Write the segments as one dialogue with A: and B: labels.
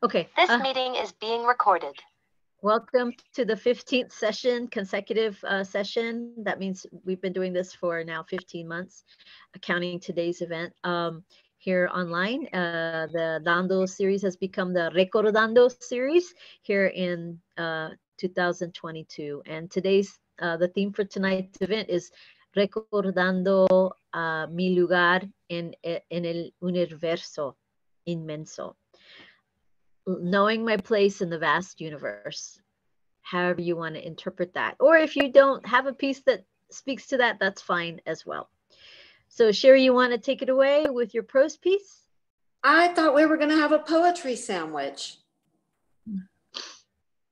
A: Okay.
B: This meeting is being recorded.
A: Welcome to the 15th session, consecutive session. That means we've been doing this for now 15 months, counting today's event here online. The Dando series has become the Recordando series here in 2022. And today's, the theme for tonight's event is Recordando mi lugar en el universo inmenso. Knowing my place in the vast universe, however you want to interpret that. Or if you don't have a piece that speaks to that, that's fine as well. So Sherry, you want to take it away with your prose piece?
C: I thought we were going to have a poetry sandwich.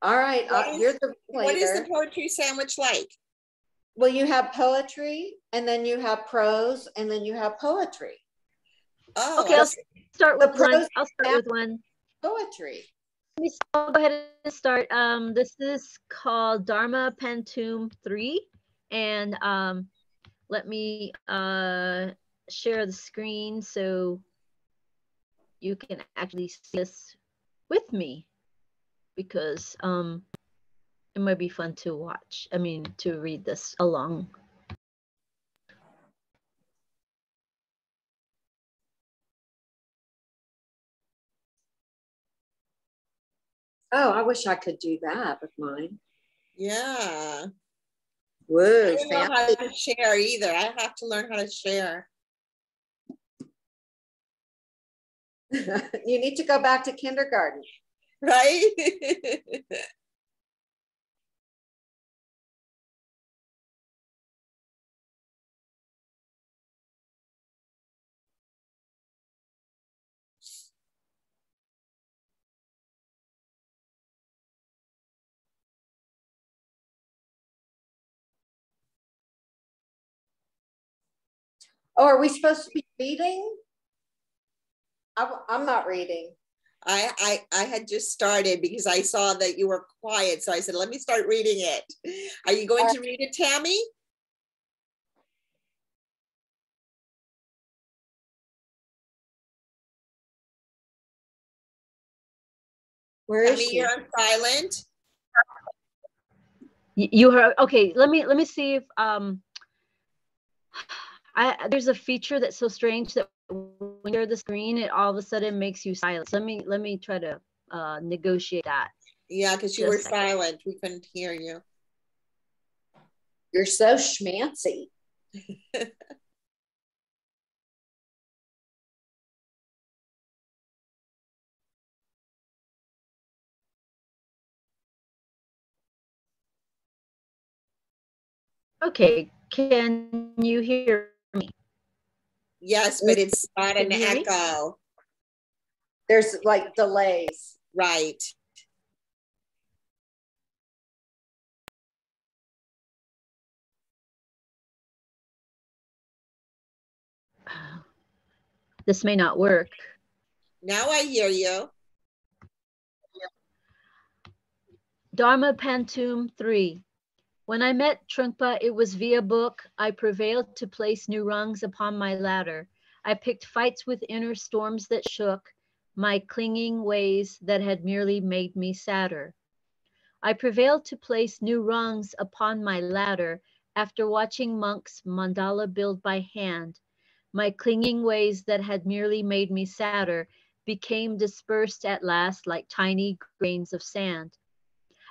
C: All right, you're the leader.
D: What is the poetry sandwich like?
C: Well, you have poetry, and then you have prose, and then you have poetry.
D: Oh,
A: okay. I'll start with one. I'll start with one.
C: Poetry.
A: I'll go ahead and start. This is called Dharma Pantum 3, and let me share the screen so you can actually see this with me, because it might be fun to watch. I mean, to read this along.
C: Oh, I wish I could do that with mine.
D: Yeah.
C: Whoa,
D: I don't know how to share either. I have to learn how to share.
C: You need to go back to kindergarten.
D: Right?
C: Oh, are we supposed to be reading? I'm not reading.
D: I had just started because I saw that you were quiet. So I said, let me start reading it. Are you going to read it, Tammy?
C: Where is
D: Tammy,
C: she?
D: you're on silent.
A: You heard? Okay, let me see if there's a feature that's so strange that when you're the screen, it all of a sudden makes you silent. So let me try to negotiate that.
D: Yeah, because you were silent. We couldn't hear you.
C: You're so schmancy.
A: Okay, can you hear me?
D: Yes, but it's not an echo.
C: There's like delays.
D: Right.
A: This may not work.
D: Now I hear you.
A: Dharma Pantum 3. When I met Trungpa, it was via book. I prevailed to place new rungs upon my ladder. I picked fights with inner storms that shook my clinging ways that had merely made me sadder. I prevailed to place new rungs upon my ladder after watching monks mandala build by hand. My clinging ways that had merely made me sadder became dispersed at last like tiny grains of sand.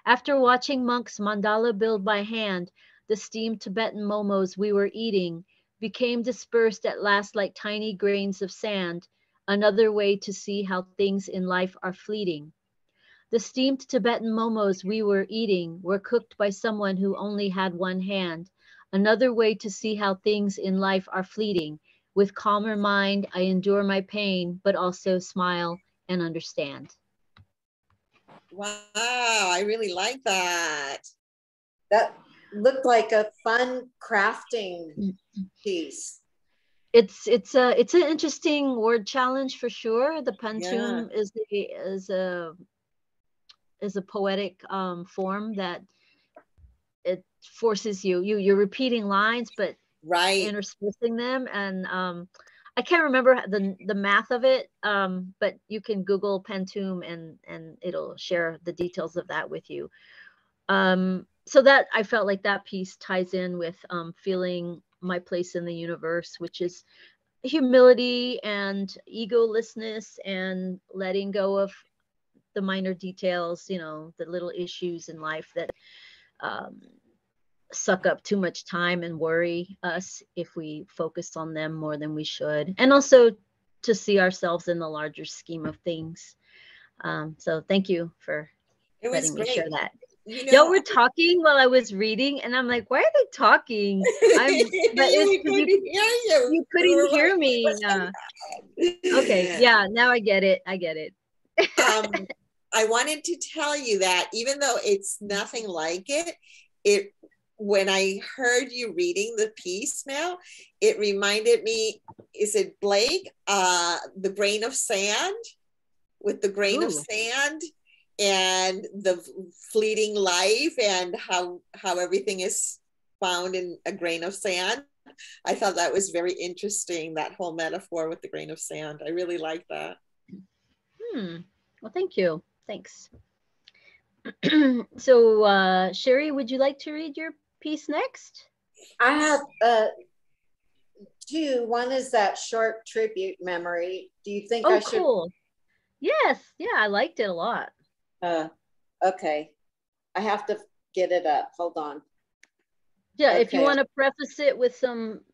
A: After watching monks mandala build by hand, the steamed Tibetan momos we were eating became dispersed at last like tiny grains of sand, another way to see how things in life are fleeting. The steamed Tibetan momos we were eating were cooked by someone who only had one hand, another way to see how things in life are fleeting. With calmer mind, I endure my pain, but also smile and understand.
D: Wow, I really like that.
C: That looked like a fun crafting piece.
A: It's an interesting word challenge for sure. The pantum is a poetic form that it forces you're repeating lines but
D: right
A: interspersing them, and I can't remember the math of it, but you can Google Pantoum and it'll share the details of that with you. So that I felt like that piece ties in with feeling my place in the universe, which is humility and egolessness and letting go of the minor details, you know, the little issues in life that um, suck up too much time and worry us if we focus on them more than we should. And also to see ourselves in the larger scheme of things. So thank you for
D: It was
A: letting me
D: great.
A: share that.
D: You
A: Y'all
D: know,
A: were talking while I was reading, and I'm like, why are they talking? But it's because
D: couldn't hear you.
A: you
D: We
A: couldn't
D: were
A: hear
D: like,
A: me.
D: "What's going
A: Okay,
D: on?"
A: yeah, now I get it. I get it.
D: I wanted to tell you that even though it's nothing like it when I heard you reading the piece now, it reminded me, is it Blake? The grain of sand, with the grain of
A: Ooh.
D: sand and the fleeting life and how everything is found in a grain of sand. I thought that was very interesting, that whole metaphor with the grain of sand. I really like that.
A: Well, thank you. Thanks. So, Sherry, would you like to read your piece next?
C: I have two. One is that short tribute memory. Do you think I should?
A: Cool. Yes. Yeah, I liked it a lot.
C: Okay. I have to get it up. Hold on.
A: Yeah, if you
C: Okay.
A: want to preface it with some,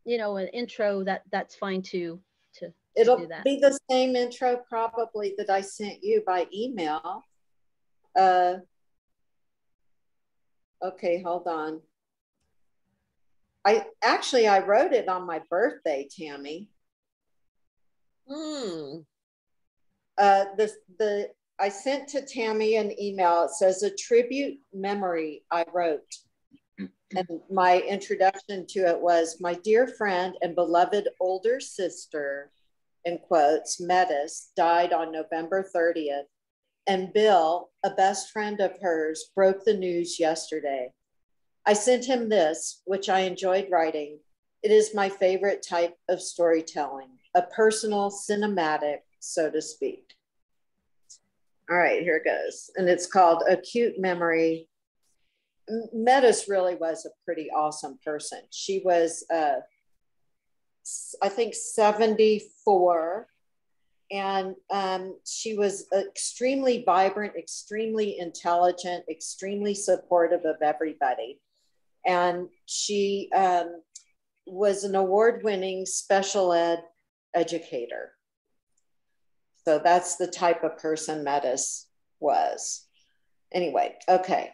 A: you know, an intro, that's fine too. To
C: It'll
A: do that.
C: be the same intro probably that I sent you by email. Okay, hold on. I wrote it on my birthday, Tammy. I sent to Tammy an email. It says, a tribute memory I wrote. And my introduction to it was, my dear friend and beloved older sister, in quotes, Metis, died on November 30th. And Bill, a best friend of hers, broke the news yesterday. I sent him this, which I enjoyed writing. It is my favorite type of storytelling, a personal cinematic, so to speak. All right, here it goes. And it's called Acute Memory. Metis really was a pretty awesome person. She was, I think, 74. And she was extremely vibrant, extremely intelligent, extremely supportive of everybody. And she was an award-winning special ed educator. So that's the type of person Metis was. Anyway, okay.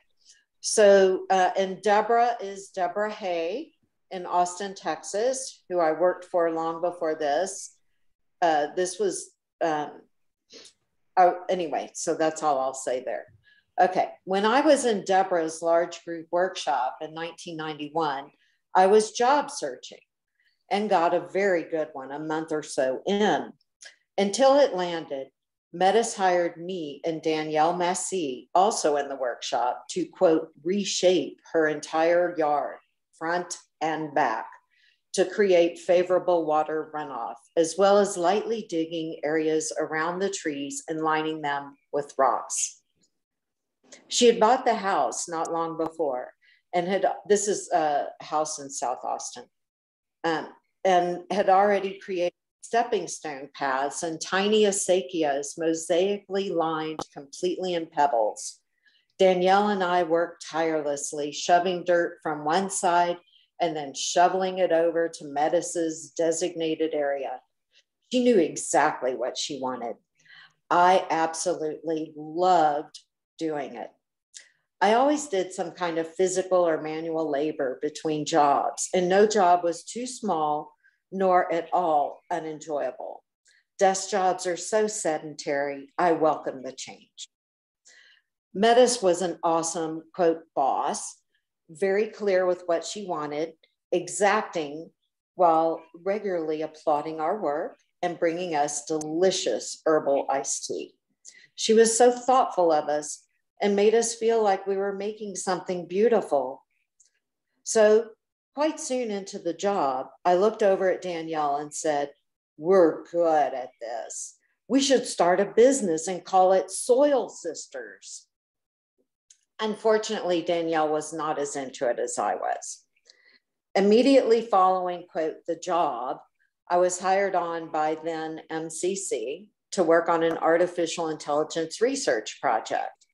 C: So, and Deborah is Deborah Hay in Austin, Texas, who I worked for long before this. This was, anyway, so that's all I'll say there. Okay, when I was in Deborah's large group workshop in 1991, I was job searching and got a very good one a month or so in. Until it landed, Metis hired me and Danielle Massey, also in the workshop, to, quote, reshape her entire yard, front and back, to create favorable water runoff, as well as lightly digging areas around the trees and lining them with rocks. She had bought the house not long before and this is a house in South Austin, and had already created stepping stone paths and tiny acequias mosaically lined completely in pebbles. Danielle and I worked tirelessly, shoving dirt from one side and then shoveling it over to Metis's designated area. She knew exactly what she wanted. I absolutely loved doing it. I always did some kind of physical or manual labor between jobs, and no job was too small nor at all unenjoyable. Desk jobs are so sedentary, I welcome the change. Metis was an awesome, quote, boss, very clear with what she wanted, exacting while regularly applauding our work and bringing us delicious herbal iced tea. She was so thoughtful of us and made us feel like we were making something beautiful. So quite soon into the job, I looked over at Danielle and said, we're good at this. We should start a business and call it Soil Sisters. Unfortunately, Danielle was not as into it as I was. Immediately following, quote, the job, I was hired on by then MCC to work on an artificial intelligence research project.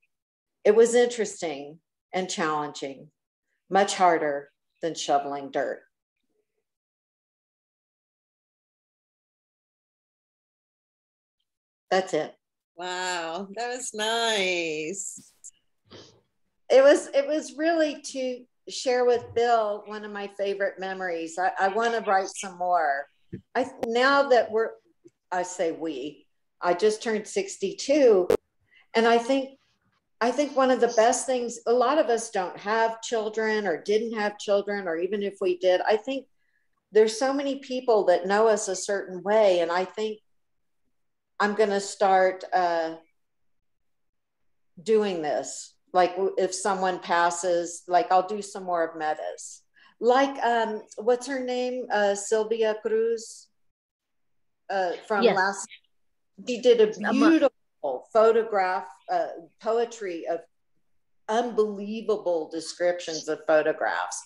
C: It was interesting and challenging, much harder than shoveling dirt. That's it.
D: Wow, that was nice.
C: It was really to share with Bill one of my favorite memories. I want to write some more. Now that I just turned 62, and I think one of the best things, a lot of us don't have children or didn't have children, or even if we did, I think there's so many people that know us a certain way, and I think I'm going to start doing this. Like if someone passes, like I'll do some more of Metas. Like, what's her name? Sylvia Cruz from last, she did a beautiful photograph, poetry of unbelievable descriptions of photographs.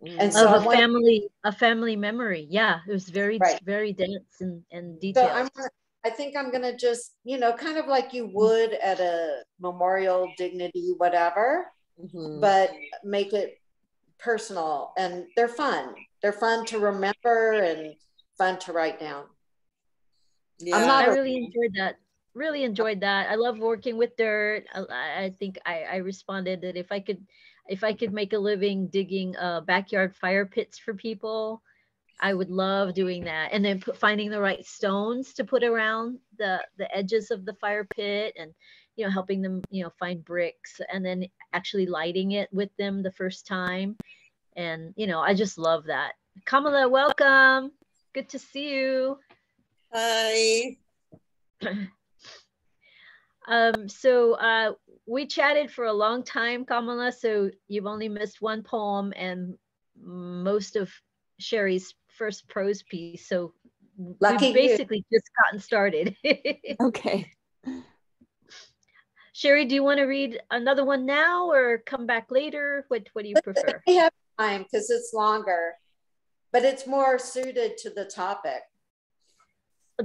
C: And so
A: of a family memory. Yeah, it was very, very dense and detailed.
C: So I think I'm going to just, kind of like you would at a memorial, dignity, whatever, but make it personal. And they're fun. They're fun to remember and fun to write down.
A: Yeah, I really enjoyed that. Really enjoyed that. I love working with dirt. I think I responded that if I could make a living digging backyard fire pits for people, I would love doing that. And then finding the right stones to put around the edges of the fire pit, and helping them find bricks, and then actually lighting it with them the first time. And I just love that. Kamala, welcome. Good to see you.
D: Hi.
A: So we chatted for a long time, Kamala, so you've only missed one poem and most of Sherry's first prose piece. So we've basically just gotten started.
E: Okay.
A: Sherry, do you want to read another one now or come back later? What do you prefer?
C: We have time because it's longer, but it's more suited to the topic.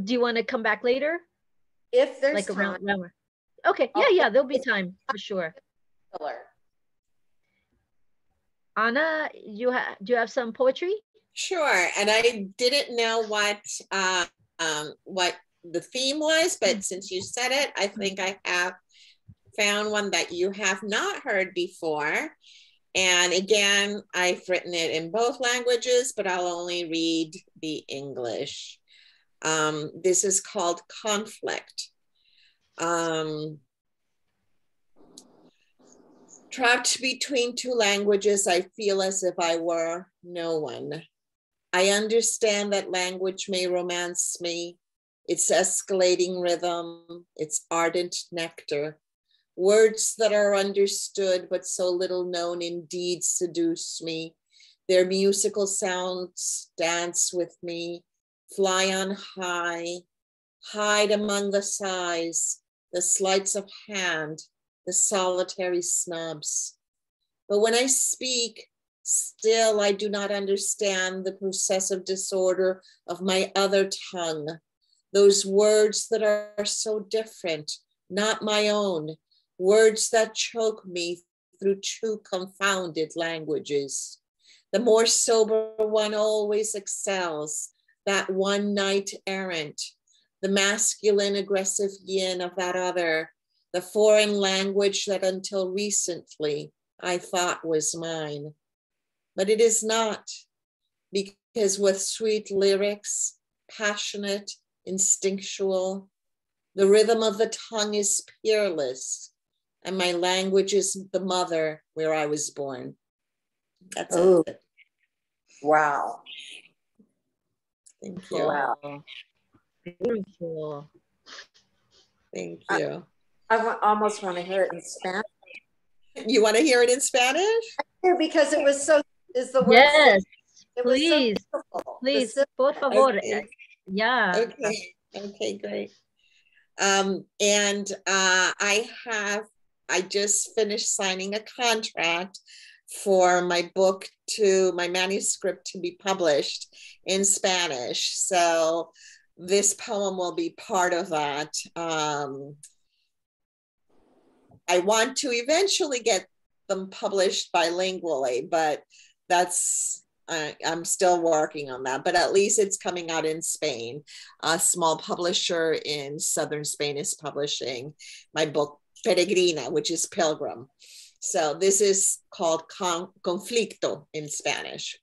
A: Do you want to come back later?
C: If there's
A: like
C: time.
A: around. Okay, yeah, there'll be time for sure. Anna, do you have some poetry?
D: Sure, and I didn't know what the theme was, but since you said it, I think I have found one that you have not heard before. And again, I've written it in both languages, but I'll only read the English. This is called Conflict. Trapped between two languages, I feel as if I were no one. I understand that language may romance me, its escalating rhythm, its ardent nectar. Words that are understood but so little known indeed seduce me. Their musical sounds dance with me, fly on high, hide among the sighs, the sleights of hand, the solitary snubs. But when I speak, still I do not understand the processive disorder of my other tongue. Those words that are so different, not my own, words that choke me through two confounded languages. The more sober one always excels, that one knight errant, the masculine aggressive yin of that other, the foreign language that until recently I thought was mine. But it is not, because with sweet lyrics, passionate, instinctual, the rhythm of the tongue is peerless, and my language is the mother where I was born. That's it.
C: Wow.
D: Thank you.
C: Wow.
A: Beautiful.
D: Thank you.
C: I almost want to hear it in Spanish.
D: You want to hear it in Spanish?
C: Because it was so, is the word.
A: Yes,
C: It
A: please.
C: was so
A: Please, por favor.
D: Okay.
A: Yeah.
D: Okay, great. And I just finished signing a contract for my manuscript to be published in Spanish. So this poem will be part of that. I want to eventually get them published bilingually, but I'm still working on that, but at least it's coming out in Spain. A small publisher in southern Spain is publishing my book, Peregrina, which is Pilgrim. So this is called Conflicto in Spanish.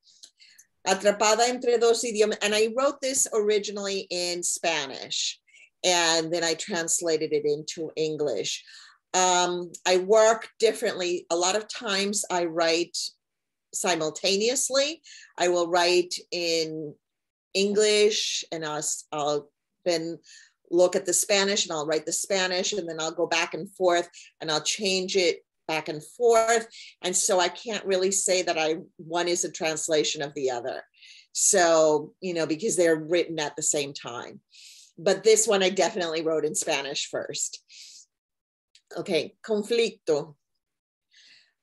D: Atrapada entre dos idiomas. And I wrote this originally in Spanish, and then I translated it into English. I work differently. A lot of times I write simultaneously. I will write in English, and I'll then look at the Spanish, and I'll write the Spanish, and then I'll go back and forth, and I'll change it back and forth. And so I can't really say that one is a translation of the other. So, because they're written at the same time. But this one I definitely wrote in Spanish first. Okay, conflicto.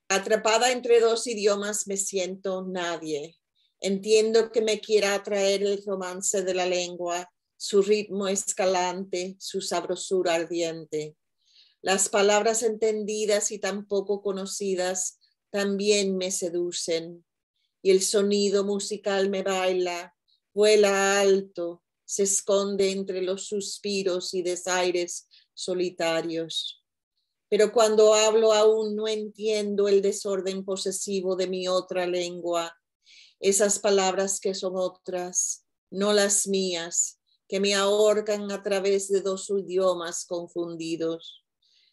D: Atrapada entre dos idiomas me siento nadie. Entiendo que me quiera atraer el romance de la lengua, su ritmo escalante, su sabrosura ardiente. Las palabras entendidas y tan poco conocidas también me seducen. Y el sonido musical me baila, vuela alto, se esconde entre los suspiros y desaires solitarios. Pero cuando hablo aún no entiendo el desorden posesivo de mi otra lengua, esas palabras que son otras, no las mías, que me ahorcan a través de dos idiomas confundidos.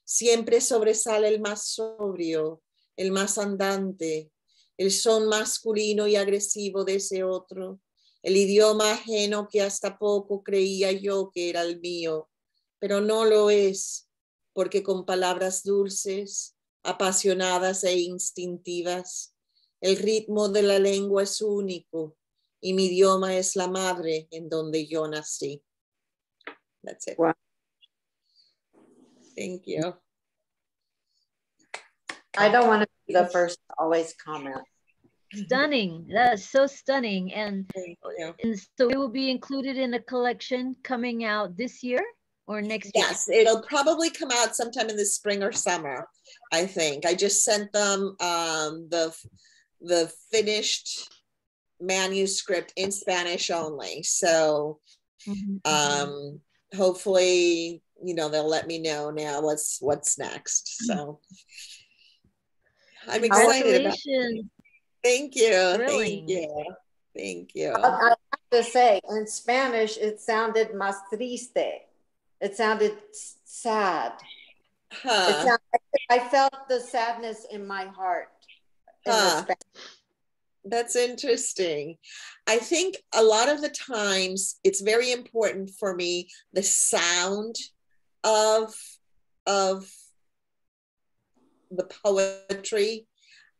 D: Siempre sobresale el más sobrio, el más andante, el son masculino y agresivo de ese otro, el idioma ajeno que hasta poco creía yo que era el mío, pero no lo es. Porque con palabras dulces, apasionadas e instintivas, el ritmo de la lengua es único y mi idioma es la madre en donde yo nací. That's it.
C: Wow.
D: Thank you.
C: I don't want to be the first to always comment.
A: Stunning. That's so stunning. And so it will be included in a collection coming out this year? Or next year?
D: Yes, it'll probably come out sometime in the spring or summer, I think. I just sent them the finished manuscript in Spanish only. So hopefully, they'll let me know now what's next. So I'm excited about it. Thank you.
A: Thrilling.
D: Thank you. Thank you.
C: I have to say, in Spanish, it sounded más triste. It sounded sad. I felt the sadness in my heart.
D: That's interesting. I think a lot of the times it's very important for me, the sound of the poetry,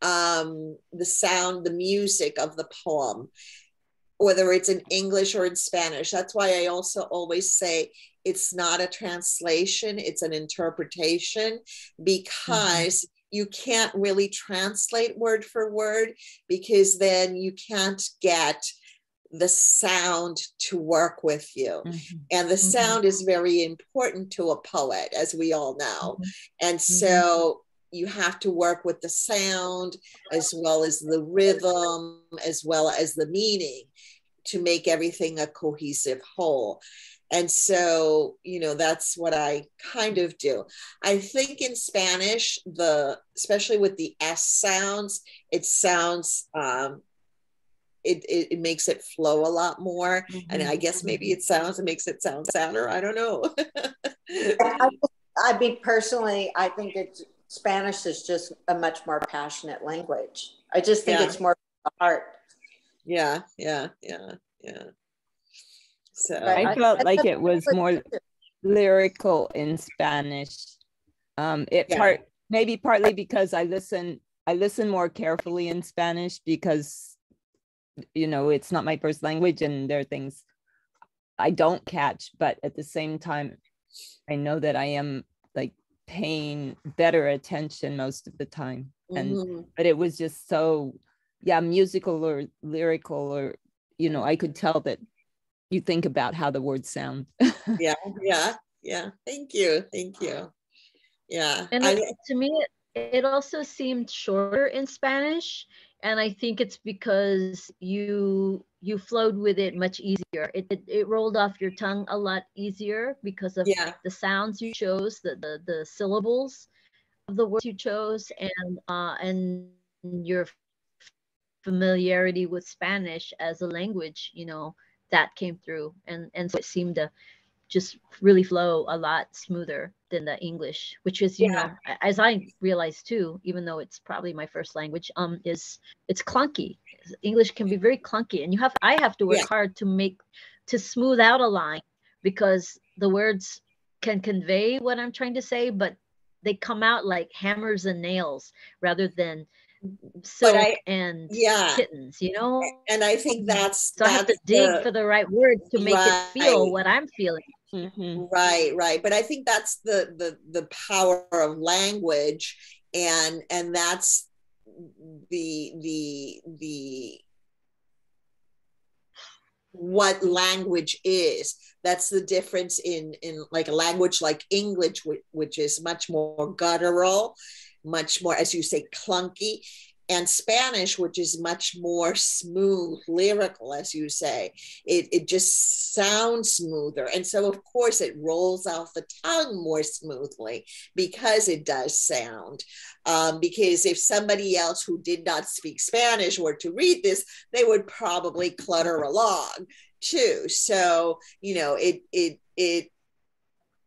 D: the sound, the music of the poem, whether it's in English or in Spanish. That's why I also always say it's not a translation, it's an interpretation, because you can't really translate word for word, because then you can't get the sound to work with you. And the sound is very important to a poet, as we all know. And so you have to work with the sound as well as the rhythm, as well as the meaning, to make everything a cohesive whole. And so, that's what I kind of do. I think in Spanish, especially with the S sounds, it sounds, it makes it flow a lot more. And I guess maybe it makes it sound sadder. I don't know.
C: I mean, personally, I think Spanish is just a much more passionate language. I just think it's more the heart.
D: Yeah. So
E: I felt like it was more lyrical in Spanish. Maybe partly because I listen more carefully in Spanish, because it's not my first language, and there are things I don't catch, but at the same time, I know that I am like paying better attention most of the time. And but it was just so, yeah, musical or lyrical, or, you know, I could tell that you think about how the words sound.
D: Yeah. Thank you. Yeah.
A: And to me, it also seemed shorter in Spanish, and I think it's because you flowed with it much easier. It rolled off your tongue a lot easier because of the sounds you chose, the syllables of the words you chose, and your familiarity with Spanish as a language, you know, that came through, and so it seemed to just really flow a lot smoother than the English, which is, you know, as I realized too, even though it's probably my first language, is it's clunky. English can be very clunky, and I have to work hard to smooth out a line, because the words can convey what I'm trying to say, but they come out like hammers and nails rather than silk and kittens, you know?
D: And I think that's
A: I have to dig for the right words to make it feel what I'm feeling.
D: Right. But I think that's the power of language, and that's the what language is. That's the difference in like a language like English, which is much more guttural, much more, as you say, clunky, and Spanish, which is much more smooth, lyrical, as you say. It just sounds smoother. And so, of course, it rolls off the tongue more smoothly because it does sound. Because if somebody else who did not speak Spanish were to read this, they would probably clutter along too. So, you know,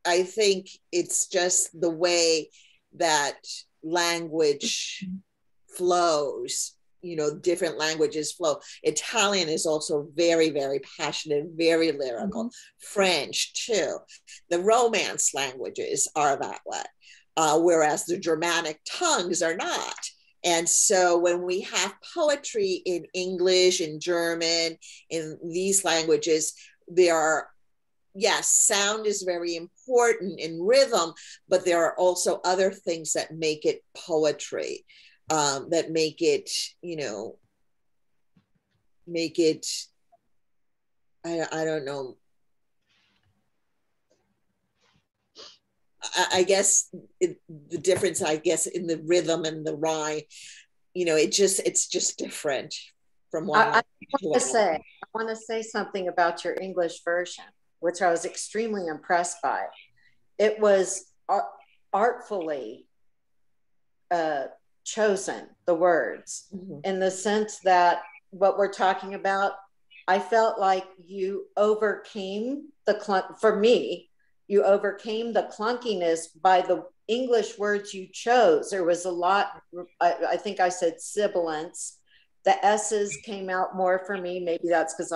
D: I think it's just the way that language flows, you know, different languages flow. Italian is also very, very passionate, very lyrical. French too. The Romance languages are that way, whereas the Germanic tongues are not. And so when we have poetry in English, in German, in these languages, there are, yes, sound is very important in rhythm, but there are also other things that make it poetry. That make it, you know, I don't know. I guess the difference, I guess, in the rhythm and the rhyme, you know, it's just different from one.
C: I want to say something about your English version, which I was extremely impressed by. It was artfully chosen, the words, in the sense that what we're talking about, I felt like you overcame for me, you overcame the clunkiness by the English words you chose. There was a lot, I think I said sibilants. The S's came out more for me. Maybe that's because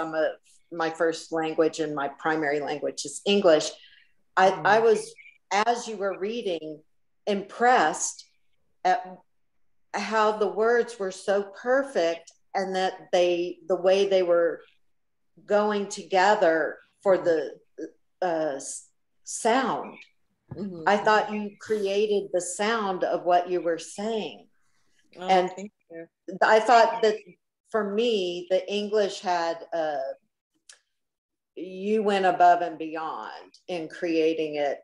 C: my first language and my primary language is English. I was, as you were reading, impressed at how the words were so perfect, and that the way they were going together for the sound. I thought you created the sound of what you were saying. And thank you. I thought that for me, the English had, you went above and beyond in creating it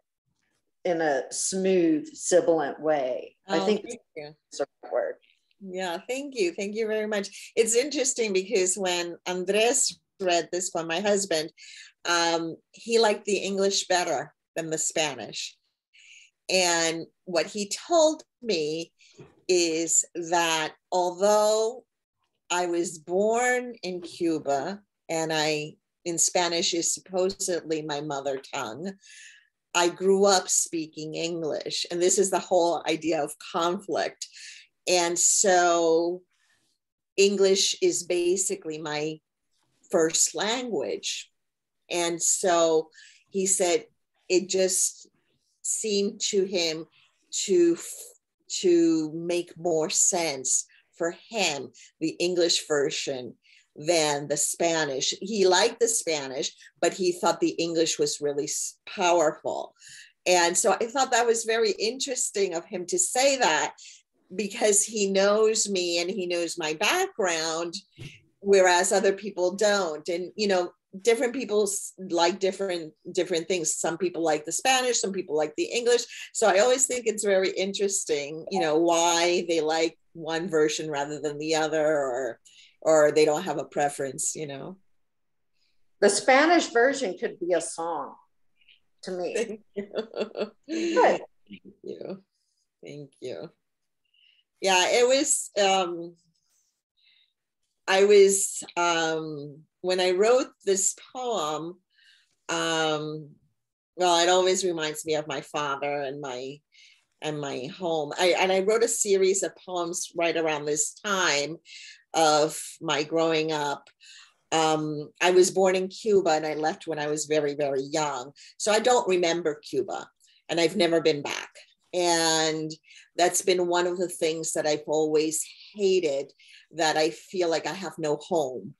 C: in a smooth, sibilant way. I think it's a word.
D: Yeah, thank you. Thank you very much. It's interesting because when Andres read this one, my husband, he liked the English better than the Spanish. And what he told me is that although I was born in Cuba, and in Spanish is supposedly my mother tongue, I grew up speaking English. And this is the whole idea of conflict. And so English is basically my first language. And so he said it just seemed to him to make more sense for him, the English version, than the Spanish. He liked the Spanish, but he thought the English was really powerful. And so I thought that was very interesting of him to say that, because he knows me and he knows my background, whereas other people don't. And, you know, different people like different things. Some people like the Spanish, some people like the English. So I always think it's very interesting, you know, why they like one version rather than the other, or they don't have a preference, you know.
C: The Spanish version could be a song to me.
D: Thank you.
C: Good.
D: Thank you. Thank you. Yeah, it was, when I wrote this poem, well, it always reminds me of my father and my home. I wrote a series of poems right around this time of my growing up. I was born in Cuba and I left when I was very, very young. So I don't remember Cuba, and I've never been back. And that's been one of the things that I've always hated, that I feel like I have no home.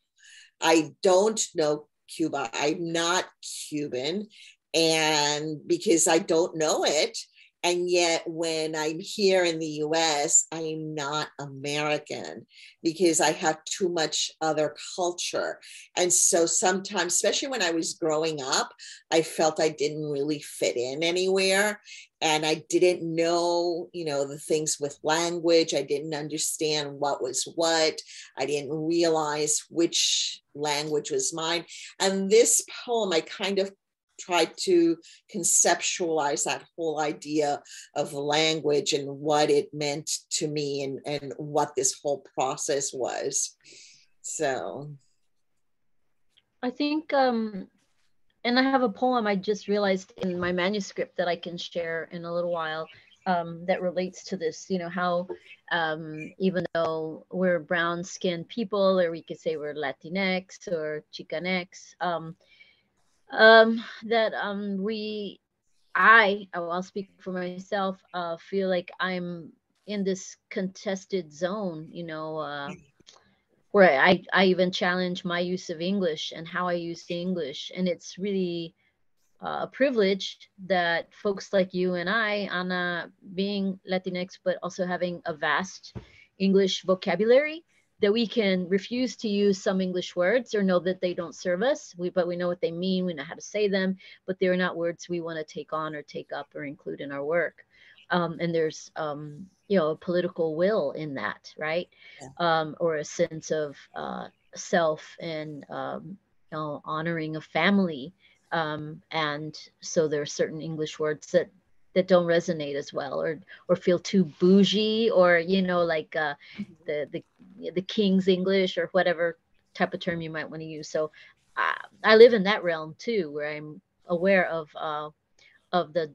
D: I don't know Cuba. I'm not Cuban, and because I don't know it. And yet when I'm here in the US, I'm not American because I have too much other culture. And so sometimes, especially when I was growing up, I felt I didn't really fit in anywhere. And I didn't know, you know, the things with language. I didn't understand what was what. I didn't realize which language was mine. And this poem, I kind of tried to conceptualize that whole idea of language and what it meant to me, and what this whole process was. So
A: I think, and I have a poem I just realized in my manuscript that I can share in a little while, that relates to this, you know, how even though we're brown skinned people, or we could say we're Latinx or Chicanx, that I'll speak for myself, feel like I'm in this contested zone, you know, where I even challenge my use of English and how I use English. And it's really a privilege that folks like you and I, Anna, being Latinx, but also having a vast English vocabulary, that we can refuse to use some English words or know that they don't serve us. But we know what they mean, we know how to say them, but they're not words we want to take on or take up or include in our work. And there's, you know, a political will in that, right?
D: yeah.
A: Or a sense of self, and you know, honoring a family. And so there are certain English words that don't resonate as well, or feel too bougie, or, you know, like the King's English, or whatever type of term you might want to use. So I live in that realm too, where I'm aware of the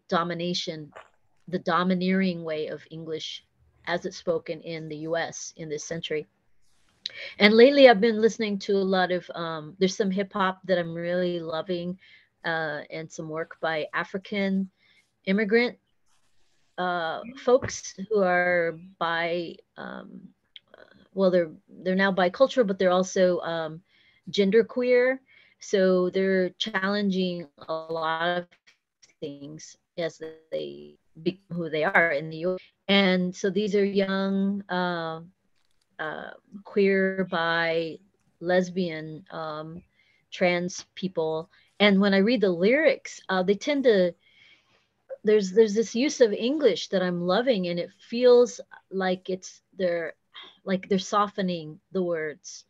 A: domineering way of English as it's spoken in the US in this century. And lately I've been listening to a lot of there's some hip hop that I'm really loving, and some work by African immigrant folks who are well, they're now bicultural, but they're also genderqueer. So they're challenging a lot of things as they become who they are in the US. And so these are young queer, bi, lesbian, trans people. And when I read the lyrics, they tend to, there's this use of English that I'm loving, and it feels like they're softening the words,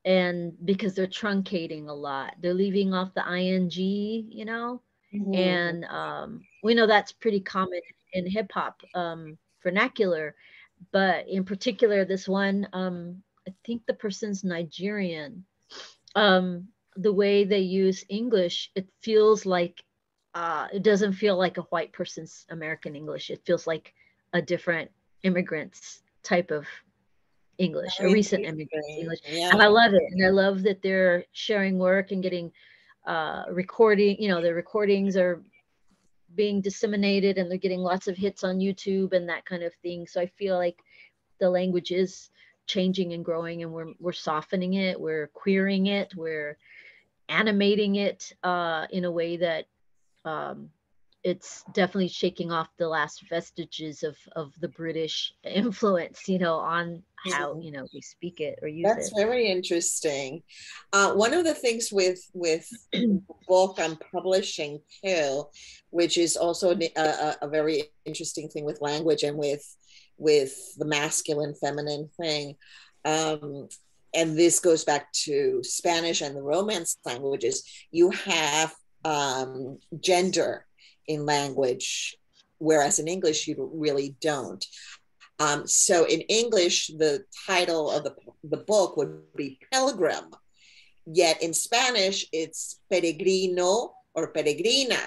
A: and because they're truncating a lot, they're leaving off the ing, you know.
C: Mhm.
A: And we know that's pretty common in hip hop vernacular, but in particular this one, I think the person's Nigerian. The way they use English, it feels like it doesn't feel like a white person's American English. It feels like a different immigrant's type of English, a recent immigrant's English.
D: Yeah.
A: And I love it. And I love that they're sharing work and getting recording, you know, the recordings are being disseminated, and they're getting lots of hits on YouTube and that kind of thing. So I feel like the language is changing and growing, and we're softening it, we're queering it, we're animating it in a way that it's definitely shaking off the last vestiges of the British influence, on how, we speak it or use
D: That's
A: it.
D: very interesting. One of the things with the book I'm publishing too, which is also a very interesting thing with language and with the masculine, feminine thing. And this goes back to Spanish and the Romance languages. You have gender in language, whereas in English you really don't. So in English, the title of the book would be Pilgrim, yet in Spanish, it's Peregrino or Peregrina.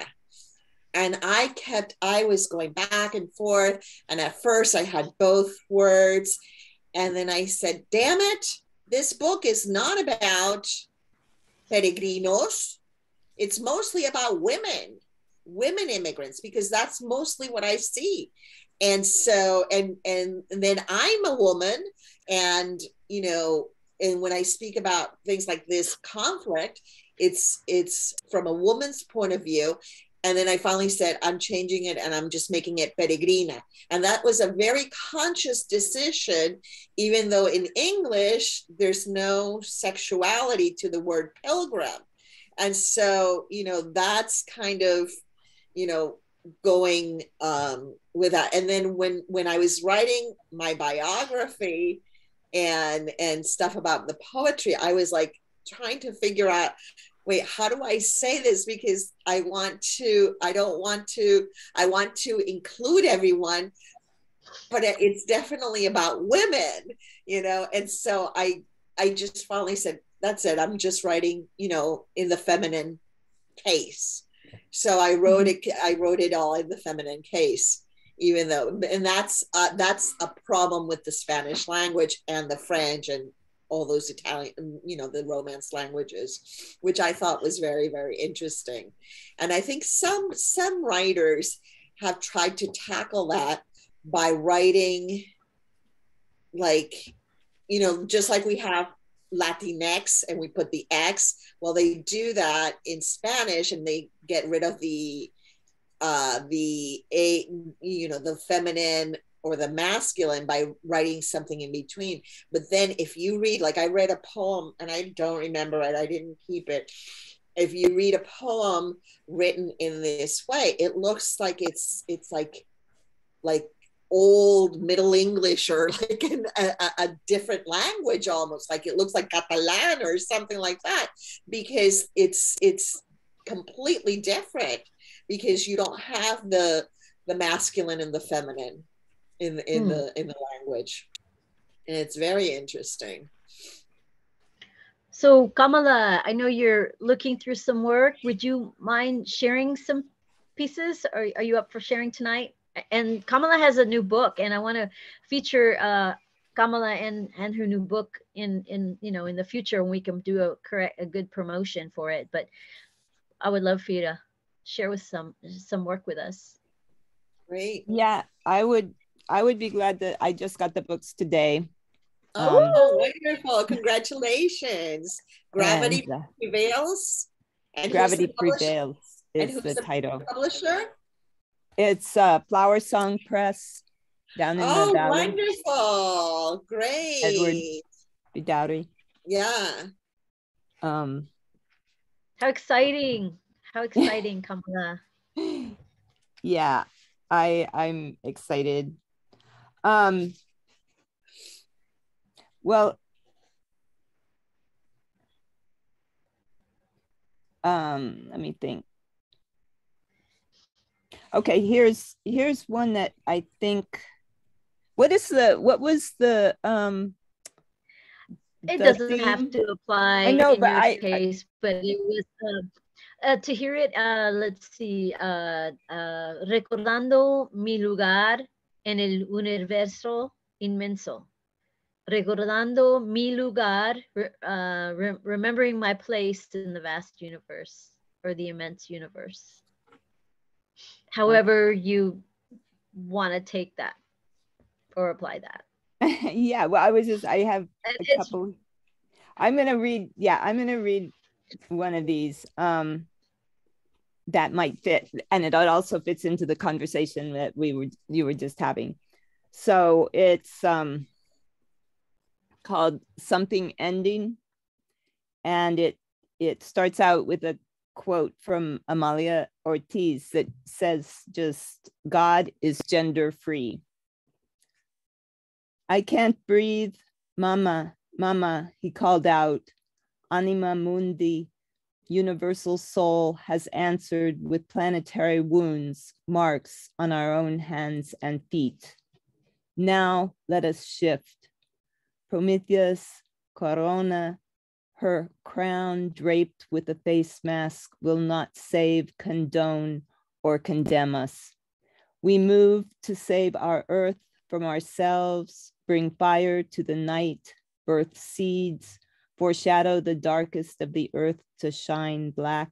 D: And I was going back and forth. And at first I had both words. And then I said, damn it, this book is not about peregrinos. It's mostly about women immigrants, because that's mostly what I see. And so, and then I'm a woman, and, and when I speak about things like this conflict, it's from a woman's point of view. And then I finally said, I'm changing it and I'm just making it peregrina. And that was a very conscious decision, even though in English, there's no sexuality to the word pilgrim. And so, that's kind of, going with that. And then when I was writing my biography and stuff about the poetry, I was like trying to figure out, wait, how do I say this? Because I want to include everyone, but it's definitely about women, And so I just finally said, that's it. I'm just writing, in the feminine case. So I wrote it all in the feminine case, even though, and that's a problem with the Spanish language and the French and all those Italian, the Romance languages, which I thought was very, very interesting. And I think some writers have tried to tackle that by writing, like, just like we have Latinx and we put the X. Well, they do that in Spanish, and they get rid of the feminine or the masculine by writing something in between. But then if you read, like I read a poem and I don't remember it, I didn't keep it. If you read a poem written in this way, it looks like it's like old Middle English, or like a different language, almost like it looks like Catalan or something like that, because it's completely different, because you don't have the masculine and the feminine in the language. And it's very interesting.
A: So Kamala, I know you're looking through some work. Would you mind sharing some pieces? Are you up for sharing tonight? And Kamala has a new book, and I want to feature Kamala and her new book in the future, when we can do a good promotion for it. But I would love for you to share with some work with us.
D: Great.
E: Yeah, I would be glad that I just got the books today.
D: Oh, wonderful. Congratulations. Gravity Prevails. And
E: Gravity Prevails is
D: who's
E: the title.
D: Publisher?
E: It's Flower Song Press down in the valley.
D: Wonderful. Great.
E: Edward Bidari.
D: Yeah.
A: How exciting. How exciting, Kamala.
E: Yeah, I'm excited. Well, let me think. Okay, here's one that I think. What was the
A: it doesn't theme? Have to apply in your case, but it was to hear it. Let's see. Recordando mi lugar en el universo inmenso. Recordando mi lugar, remembering my place in the vast universe, or the immense universe. However you want to take that or apply that.
E: Yeah, well, I have a couple. I'm gonna read one of these that might fit, and it also fits into the conversation that you were just having. So it's called Something Ending, and it starts out with a quote from Amalia Ortiz that says just, God is gender free. I can't breathe, mama, mama, he called out. Anima mundi, universal soul has answered with planetary wounds, marks on our own hands and feet. Now let us shift. Prometheus, Corona, her crown draped with a face mask will not save, condone, or condemn us. We move to save our earth from ourselves, bring fire to the night, birth seeds, foreshadow the darkest of the earth to shine black.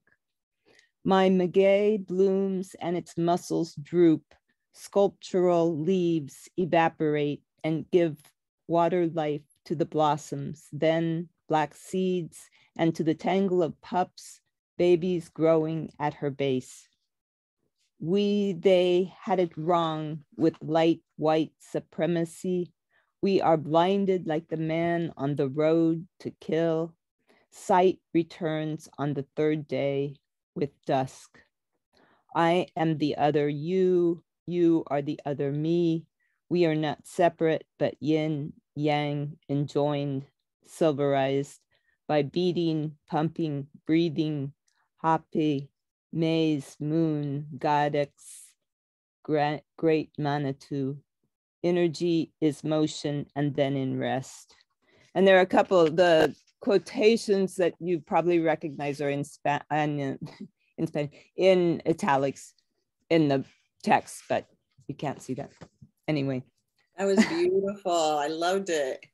E: My maguey blooms and its muscles droop, sculptural leaves evaporate and give water life to the blossoms, then black seeds, and to the tangle of pups, babies growing at her base. They had it wrong with light white supremacy. We are blinded like the man on the road to kill. Sight returns on the third day with dusk. I am the other you, you are the other me. We are not separate, but yin, yang, enjoined, silverized by beating, pumping, breathing, happy, maze, moon, goddess, great Manitou. Energy is motion and then in rest. And there are a couple of the quotations that you probably recognize are in in italics in the text, but you can't see that. Anyway.
D: That was beautiful. I loved it.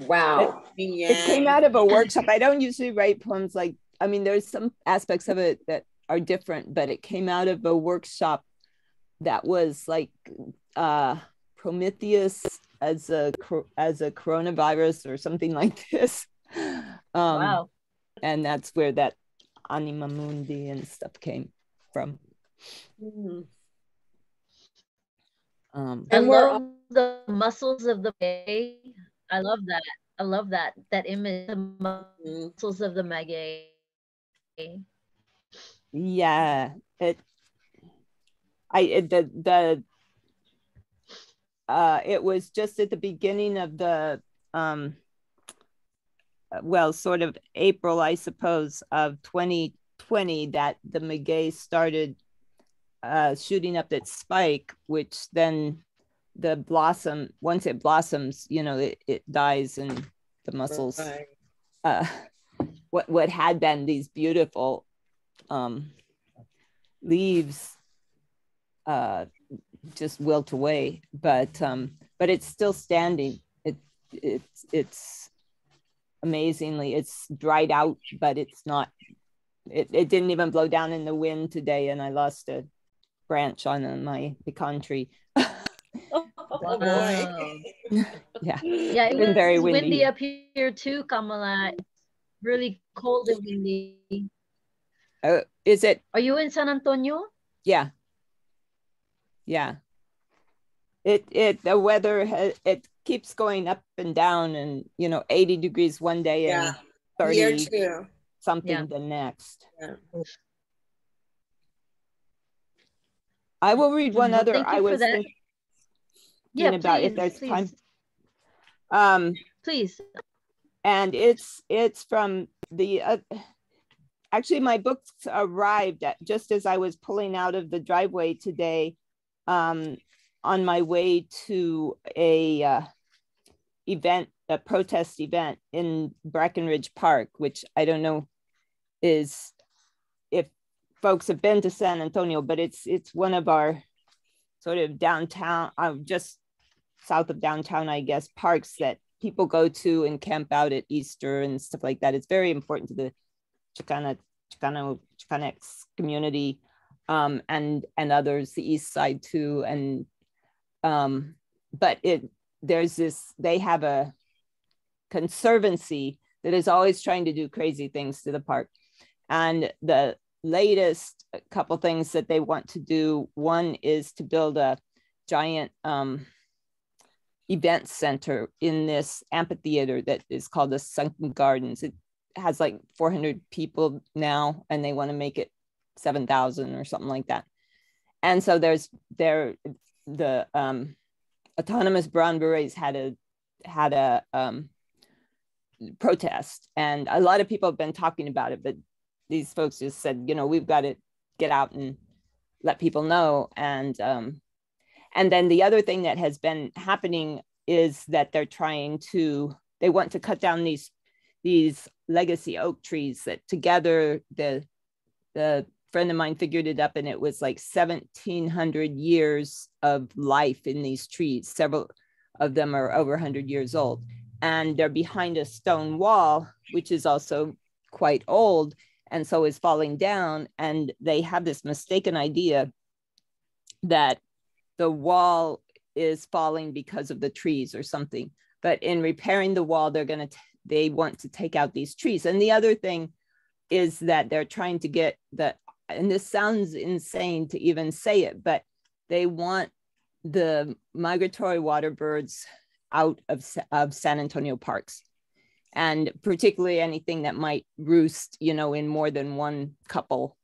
C: Wow.
E: It came out of a workshop. I don't usually write poems like, I mean, there's some aspects of it that are different, but it came out of a workshop that was like Prometheus as a coronavirus or something like this.
A: Wow.
E: And that's where that Anima Mundi and stuff came from.
D: Mm-hmm.
A: I love the muscles of the maguey. I love that. I love that image, the muscles of the maguey.
E: Yeah, it was just at the beginning of the well, sort of April, I suppose, of 2020 that the maguey started shooting up its spike, which then the blossom, once it blossoms, you know, it dies and the muscles, right. What had been these beautiful leaves just wilt away, but it's still standing. It's amazingly, it's dried out, but it's not, it didn't even blow down in the wind today, and I lost a branch on my pecan tree.
D: Oh boy.
E: Yeah.
A: Yeah, it was
E: very
A: windy up here too, Kamala. It's really cold and windy.
E: Is it?
A: Are you in San Antonio?
E: Yeah. Yeah. The weather it keeps going up and down, and 80 degrees one day and 30 something the next. Yeah. I will read one other. I was thinking about if there's time.
A: Please.
E: And it's from the actually my books arrived just as I was pulling out of the driveway today, on my way to a protest event in Breckenridge Park, which I don't know if folks have been to San Antonio, but it's one of our sort of downtown, just south of downtown, I guess, parks that people go to and camp out at Easter and stuff like that. It's very important to the Chicanx community, and others, the East Side too. And but they have a conservancy that is always trying to do crazy things to the park. And the latest couple things that they want to do, one is to build a giant event center in this amphitheater that is called the Sunken Gardens. It has like 400 people now, and they want to make it 7,000 or something like that. And so the autonomous brown berets had a protest, and a lot of people have been talking about it, but these folks just said, you know, we've got to get out and let people know. And then the other thing that has been happening is that they want to cut down these legacy oak trees that together, the friend of mine figured it up, and it was like 1,700 years of life in these trees. Several of them are over 100 years old, and they're behind a stone wall, which is also quite old, and so is falling down. And they have this mistaken idea that the wall is falling because of the trees or something. But in repairing the wall, they want to take out these trees. And the other thing is that they're trying to get and this sounds insane to even say it, but they want the migratory water birds out of San Antonio parks, and particularly anything that might roost, you know, in more than one couple.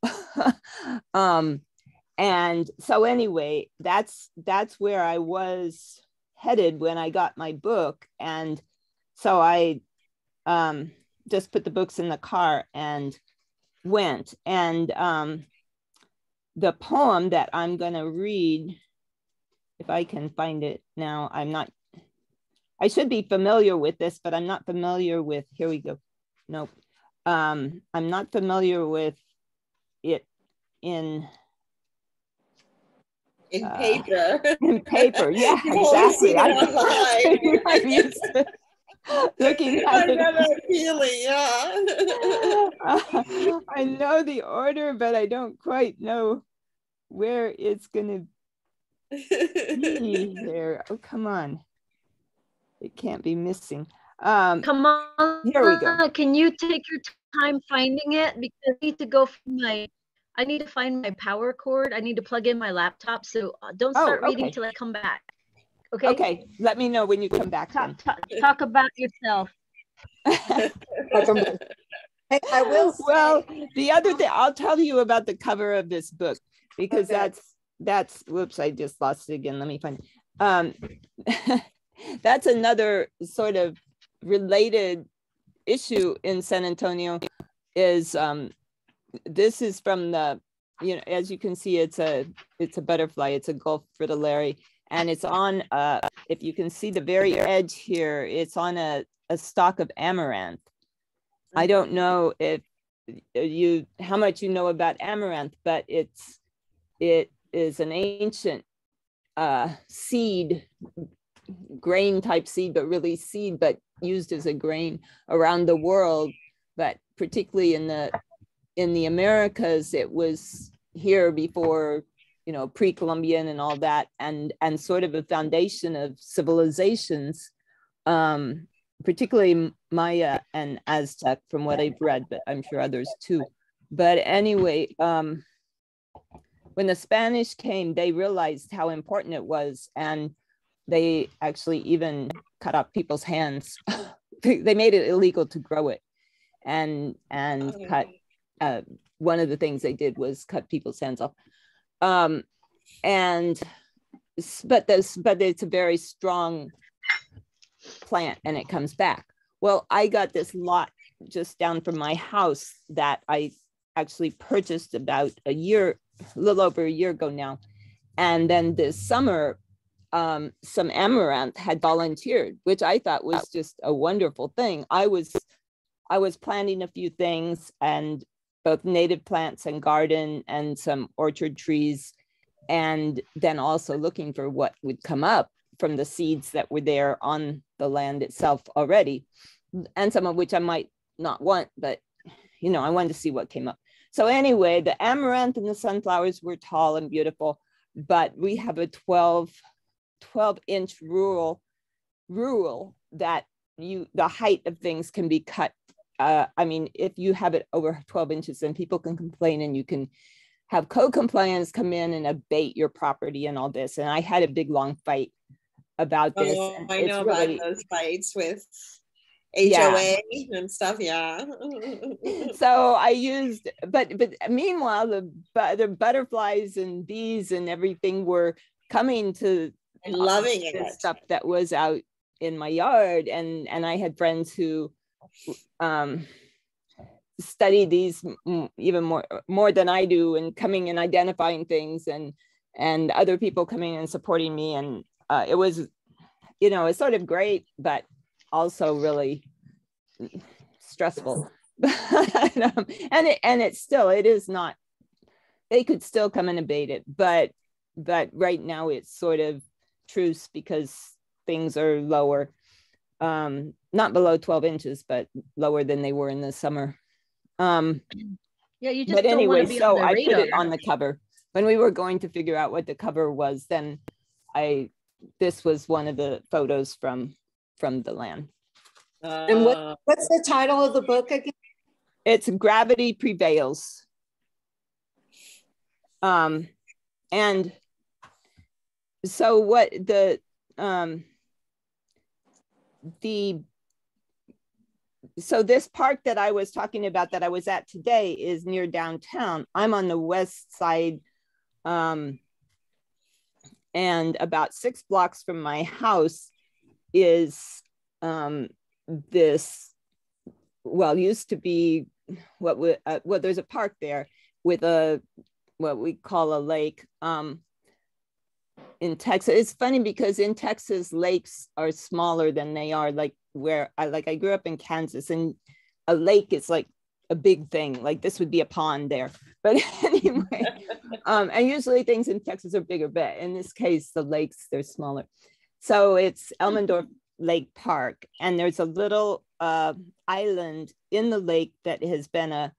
E: And so anyway, that's where I was headed when I got my book. And so I just put the books in the car and went. And the poem that I'm going to read, if I can find it now, I should be familiar with this, but I'm not familiar with, here we go. Nope. I'm not familiar with it in
D: paper.
E: In paper, yeah, exactly. I'm used to looking at it.
D: Feeling, yeah.
E: I know the order, but I don't quite know where it's going to be here. Oh, come on. It can't be missing.
A: Come on.
E: Here we go.
A: Can you take your time finding it? Because I need to find my power cord. I need to plug in my laptop. So don't start reading till I come back. Okay.
E: Okay. Let me know when you come back.
A: Talk about yourself.
C: I will say,
E: well, the other thing, I'll tell you about the cover of this book, because that's whoops, I just lost it again. Let me find it. That's another sort of related issue in San Antonio is this is from the, you know, as you can see, it's a butterfly, it's a Gulf fritillary, and it's on if you can see the very edge here, it's on a stalk of amaranth. I don't know if how much you know about amaranth, but it is an ancient seed, grain type seed, but really seed, but used as a grain around the world. But particularly in the Americas, it was here before, you know, pre-Columbian and all that, and sort of a foundation of civilizations, particularly Maya and Aztec, from what I've read, but I'm sure others too. But anyway, when the Spanish came, they realized how important it was, and they actually even cut off people's hands. They made it illegal to grow it, and cut. One of the things they did was cut people's hands off. But it's a very strong plant, and it comes back. Well, I got this lot just down from my house that I actually purchased about a little over a year ago now. And then this summer, some amaranth had volunteered, which I thought was just a wonderful thing. I was planting a few things, and both native plants and garden and some orchard trees, and then also looking for what would come up from the seeds that were there on the land itself already, and some of which I might not want, but you know, I wanted to see what came up. So anyway, the amaranth and the sunflowers were tall and beautiful, but we have a 12-inch rule rule that the height of things can be cut. I mean, if you have it over 12 inches, then people can complain, and you can have code compliance come in and abate your property and all this. And I had a big long fight about this.
D: Oh,
E: and
D: I
E: it's
D: know
E: really,
D: about those fights with
E: yeah.
D: HOA and stuff. Yeah.
E: So I used, but meanwhile, the butterflies and bees and everything were coming to
D: Loving
E: the
D: it.
E: stuff that was out in my yard. And I had friends who study these even more than I do, and coming and identifying things, and other people coming and supporting me. And it was, it's sort of great, but also really stressful. and it is not, they could still come and abate it, but right now it's sort of truce because things are lower, not below 12 inches, but lower than they were in the summer. Yeah,
A: you just
E: but
A: don't want
E: anyway,
A: to be
E: so
A: on the
E: I
A: radar.
E: put it on the cover when we were going to figure out what the cover was. Then this was one of the photos from the land.
C: And what's the title of the book again?
E: It's Gravity Prevails. And so what so this park that I was talking about that I was at today is near downtown. I'm on the west side, and about 6 blocks from my house is this, well, used to be well, there's a park there with what we call a lake. In Texas, it's funny because in Texas, lakes are smaller than they are like where I grew up in Kansas, and a lake is like a big thing. Like this would be a pond there. But anyway, and usually things in Texas are bigger, but in this case, the lakes, they're smaller. So it's Elmendorf Lake Park, and there's a little island in the lake that has been a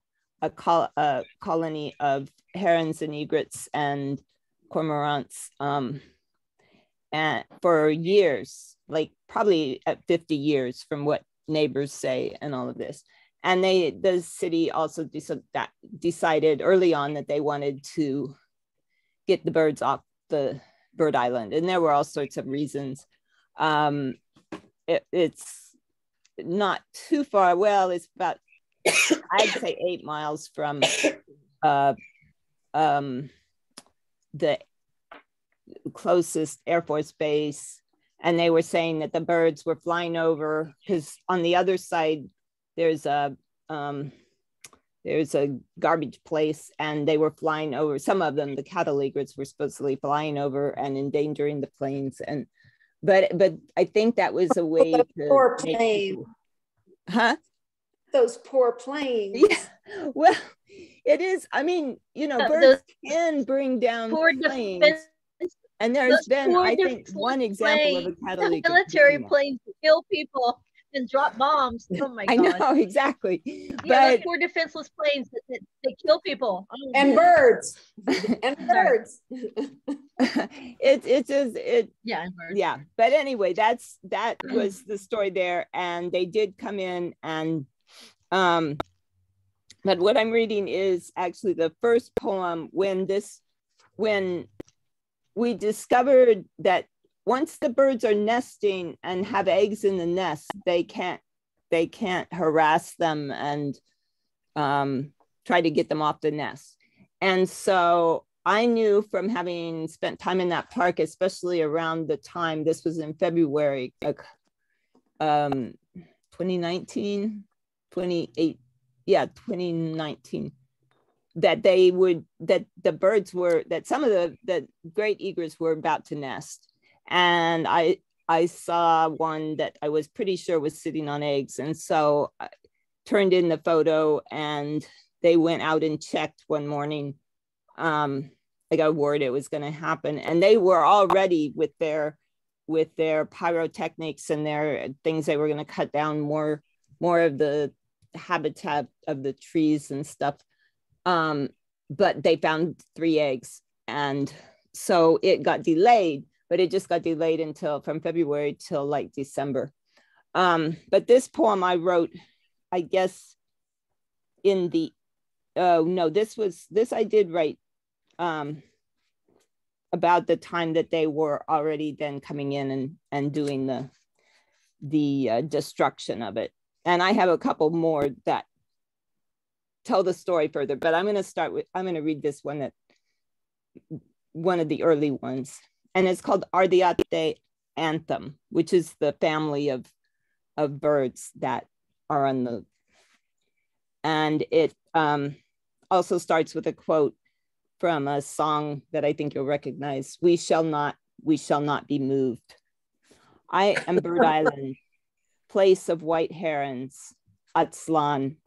E: colony of herons and egrets and cormorants and for years, like probably at 50 years from what neighbors say and all of this. And the city also decided early on that they wanted to get the birds off the bird island, and there were all sorts of reasons. It's not too far. Well, it's about I'd say 8 miles from the closest Air Force base. And they were saying that the birds were flying over because on the other side there's a garbage place, and they were flying over. Some of them, the cattle egrets, were supposedly flying over and endangering the planes. And but I think that was a way to
C: poor plane. Those poor planes.
E: Yeah, well, it is. I mean, birds can bring down planes. And there's been, I think, one example of a cattle egret.
A: Military planes kill people and drop bombs. Oh my God.
E: I know, exactly.
A: Yeah, those poor defenseless planes, they kill people. Oh,
C: and birds. And birds.
E: Yeah, and birds. Yeah. But anyway, that was the story there. And they did come in and but what I'm reading is actually the first poem when we discovered that once the birds are nesting and have eggs in the nest, they can't harass them and try to get them off the nest. And so I knew from having spent time in that park, especially around the time, this was in February, 2019, that some of the great egrets were about to nest. And I saw one that I was pretty sure was sitting on eggs. And so I turned in the photo, and they went out and checked one morning. I got word it was going to happen. And they were already with their pyrotechnics and their things. They were going to cut down more of the habitat of the trees and stuff. But they found 3 eggs. And so it got delayed. but it just got delayed until from February till like December. But this poem I wrote, I guess, in the, no, this I did write about the time that they were already then coming in and doing the destruction of it. And I have a couple more that tell the story further, but I'm going to read this one, one of the early ones. And it's called Ardiate Anthem, which is the family of birds that are on the, and it also starts with a quote from a song that I think you'll recognize. We shall not be moved. I am Bird Island, place of white herons, Atzlan.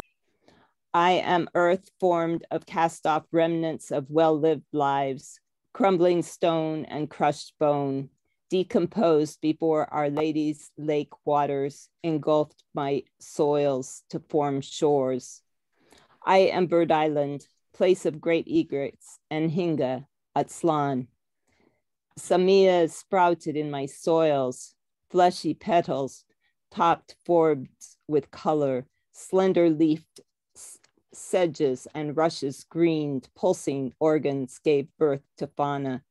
E: I am earth formed of cast off remnants of well-lived lives, crumbling stone and crushed bone, decomposed before Our Lady's lake waters engulfed my soils to form shores. I am Bird Island, place of great egrets and hinga, Atzlan. Samia sprouted in my soils, fleshy petals, topped forbs with color, slender leafed sedges and rushes greened, pulsing organs gave birth to fauna.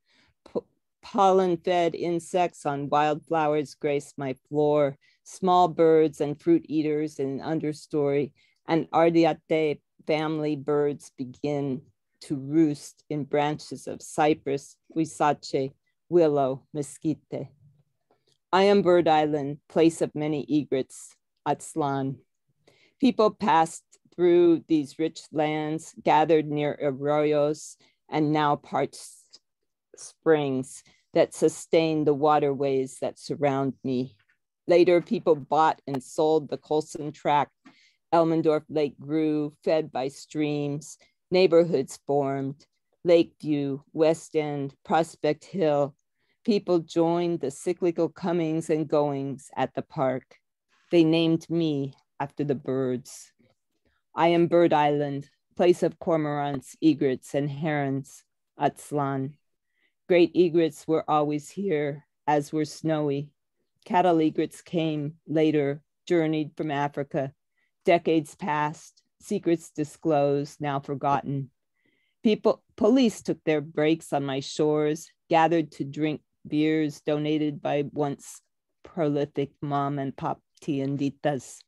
E: Pollen-fed insects on wildflowers grace my floor, small birds and fruit eaters in understory, and Ardiate family birds begin to roost in branches of cypress, huisache, willow, mesquite. I am Bird Island, place of many egrets, Atzlan. People passed through these rich lands, gathered near arroyos and now parched springs that sustain the waterways that surround me. Later, people bought and sold the Colson Tract. Elmendorf Lake grew, fed by streams. Neighborhoods formed. Lakeview, West End, Prospect Hill. People joined the cyclical comings and goings at the park. They named me after the birds. I am Bird Island, place of cormorants, egrets, and herons, Atzlan. Great egrets were always here, as were snowy. Cattle egrets came later, journeyed from Africa. Decades passed, secrets disclosed, now forgotten. Police took their breaks on my shores, gathered to drink beers donated by once prolific mom and pop tienditas.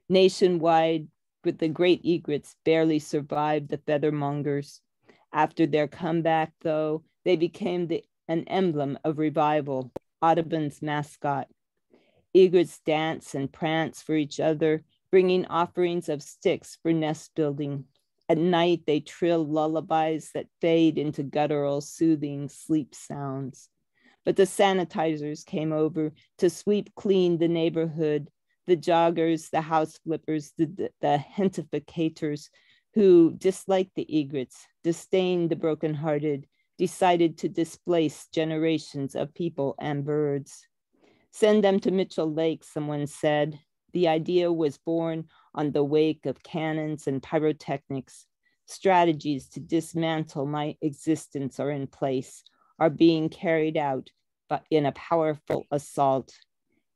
E: Nationwide, with the great egrets barely survived the feathermongers. After their comeback, though, they became an emblem of revival, Audubon's mascot. Egrets dance and prance for each other, bringing offerings of sticks for nest building. At night, they trill lullabies that fade into guttural, soothing sleep sounds. But the sanitizers came over to sweep clean the neighborhood, the joggers, the house flippers, the hentificators who disliked the egrets, disdained the brokenhearted, decided to displace generations of people and birds. Send them to Mitchell Lake, someone said. The idea was born on the wake of cannons and pyrotechnics. Strategies to dismantle my existence are in place, are being carried out but in a powerful assault.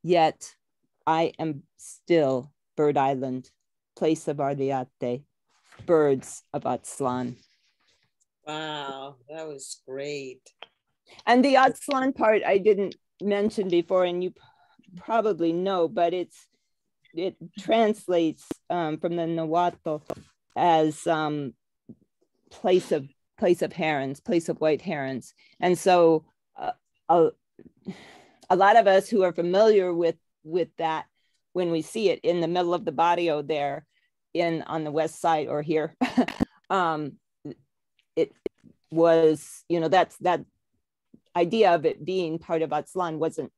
E: Yet I am still Bird Island, place of Ardiate, birds of Atzlan.
D: Wow, that was great.
E: And the Atzlan part I didn't mention before, and you probably know, but it translates from the Nahuatl as place of herons, place of white herons. And so a lot of us who are familiar with that, when we see it in the middle of the barrio there on the west side or here, it was, that idea of it being part of Atzlan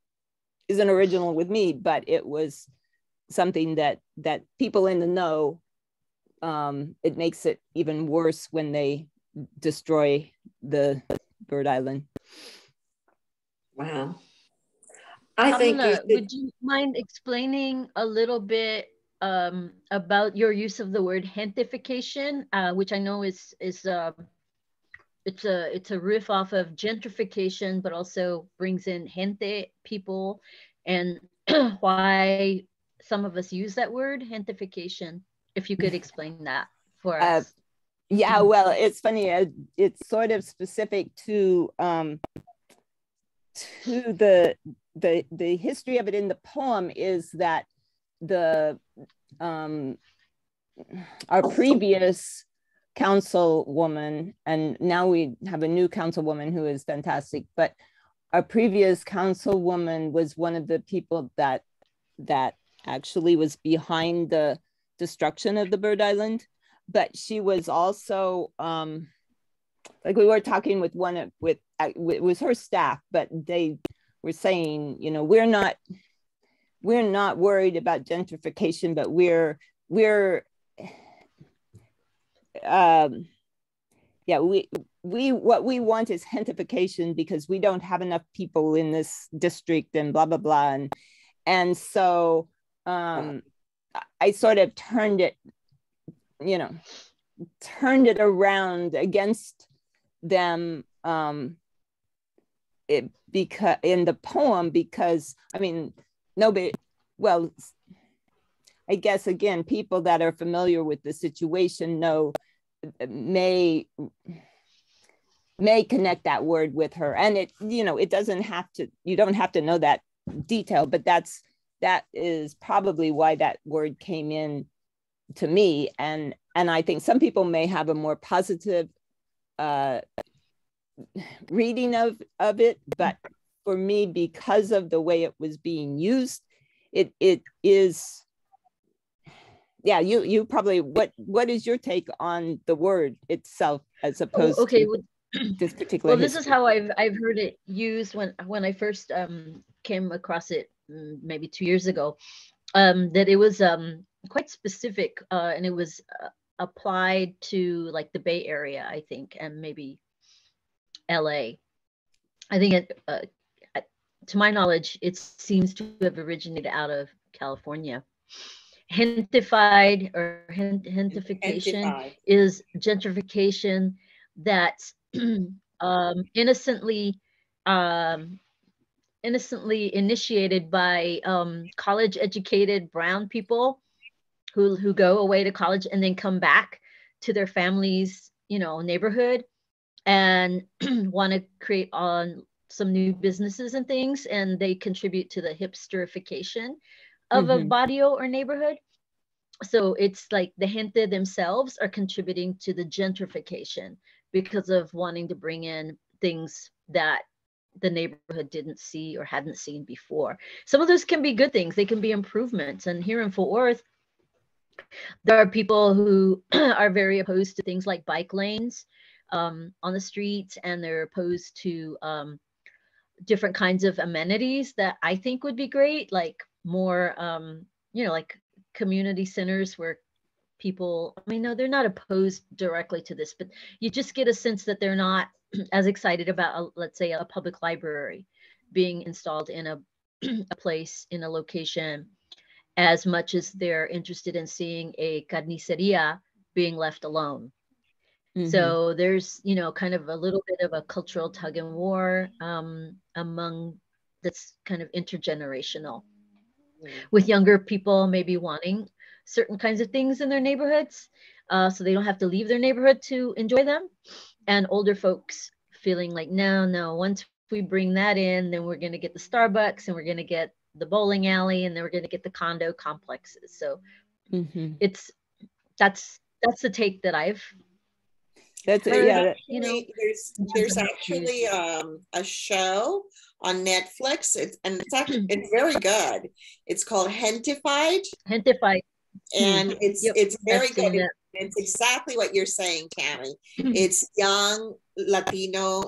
E: isn't original with me, but it was something that people in the know, it makes it even worse when they destroy the Bird Island.
C: Wow. I think
A: would you mind explaining a little bit about your use of the word gentification, which I know is it's a riff off of gentrification, but also brings in gente, people, and why some of us use that word, gentification. If you could explain that for us.
E: Yeah, well, it's funny. It's sort of specific to the history of it in the poem is that the our previous councilwoman, and now we have a new councilwoman who is fantastic, but our previous councilwoman was one of the people that actually was behind the destruction of the bird island. But she was also like we were talking with it was her staff, but they were saying, you know, we're not worried about gentrification, but we're what we want is gentification because we don't have enough people in this district and blah blah blah, and so I sort of turned it around against them because in the poem, because I mean nobody, well, I guess again people that are familiar with the situation may connect that word with her, and it, you know, it doesn't have to, you don't have to know that detail, but that is probably why that word came in to me, and I think some people may have a more positive reading of it, but for me, because of the way it was being used, it is. Yeah, you probably, what is your take on the word itself as opposed to this particular
A: well, this is how I've heard it used when I first came across it maybe 2 years ago, that it was quite specific, and it was applied to like the Bay Area, I think, and maybe LA. I think it to my knowledge, it seems to have originated out of California. Gentified or gentification is gentrification that's innocently initiated by college educated brown people who go away to college and then come back to their families, you know, neighborhood, and want to create on some new businesses and things, and they contribute to the hipsterification of a barrio or neighborhood. So it's like the gente themselves are contributing to the gentrification because of wanting to bring in things that the neighborhood didn't see or hadn't seen before. Some of those can be good things. They can be improvements. And here in Fort Worth, there are people who are very opposed to things like bike lanes on the streets, and they're opposed to different kinds of amenities that I think would be great, like more, you know, like community centers where people, I mean, no, they're not opposed directly to this, but you just get a sense that they're not as excited about, let's say, a public library being installed in a place, in a location, as much as they're interested in seeing a carniceria being left alone. So there's, you know, kind of a little bit of a cultural tug and war among that's kind of intergenerational, with younger people maybe wanting certain kinds of things in their neighborhoods, so they don't have to leave their neighborhood to enjoy them, and older folks feeling like, no, once we bring that in, then we're going to get the Starbucks, and we're going to get the bowling alley, and then we're going to get the condo complexes. So that's the take that I've heard.
E: Yeah,
D: you know, there's actually a show on Netflix, it's very good. It's called Gentified, and it's very good. It's exactly what you're saying, Tammy. It's young Latino,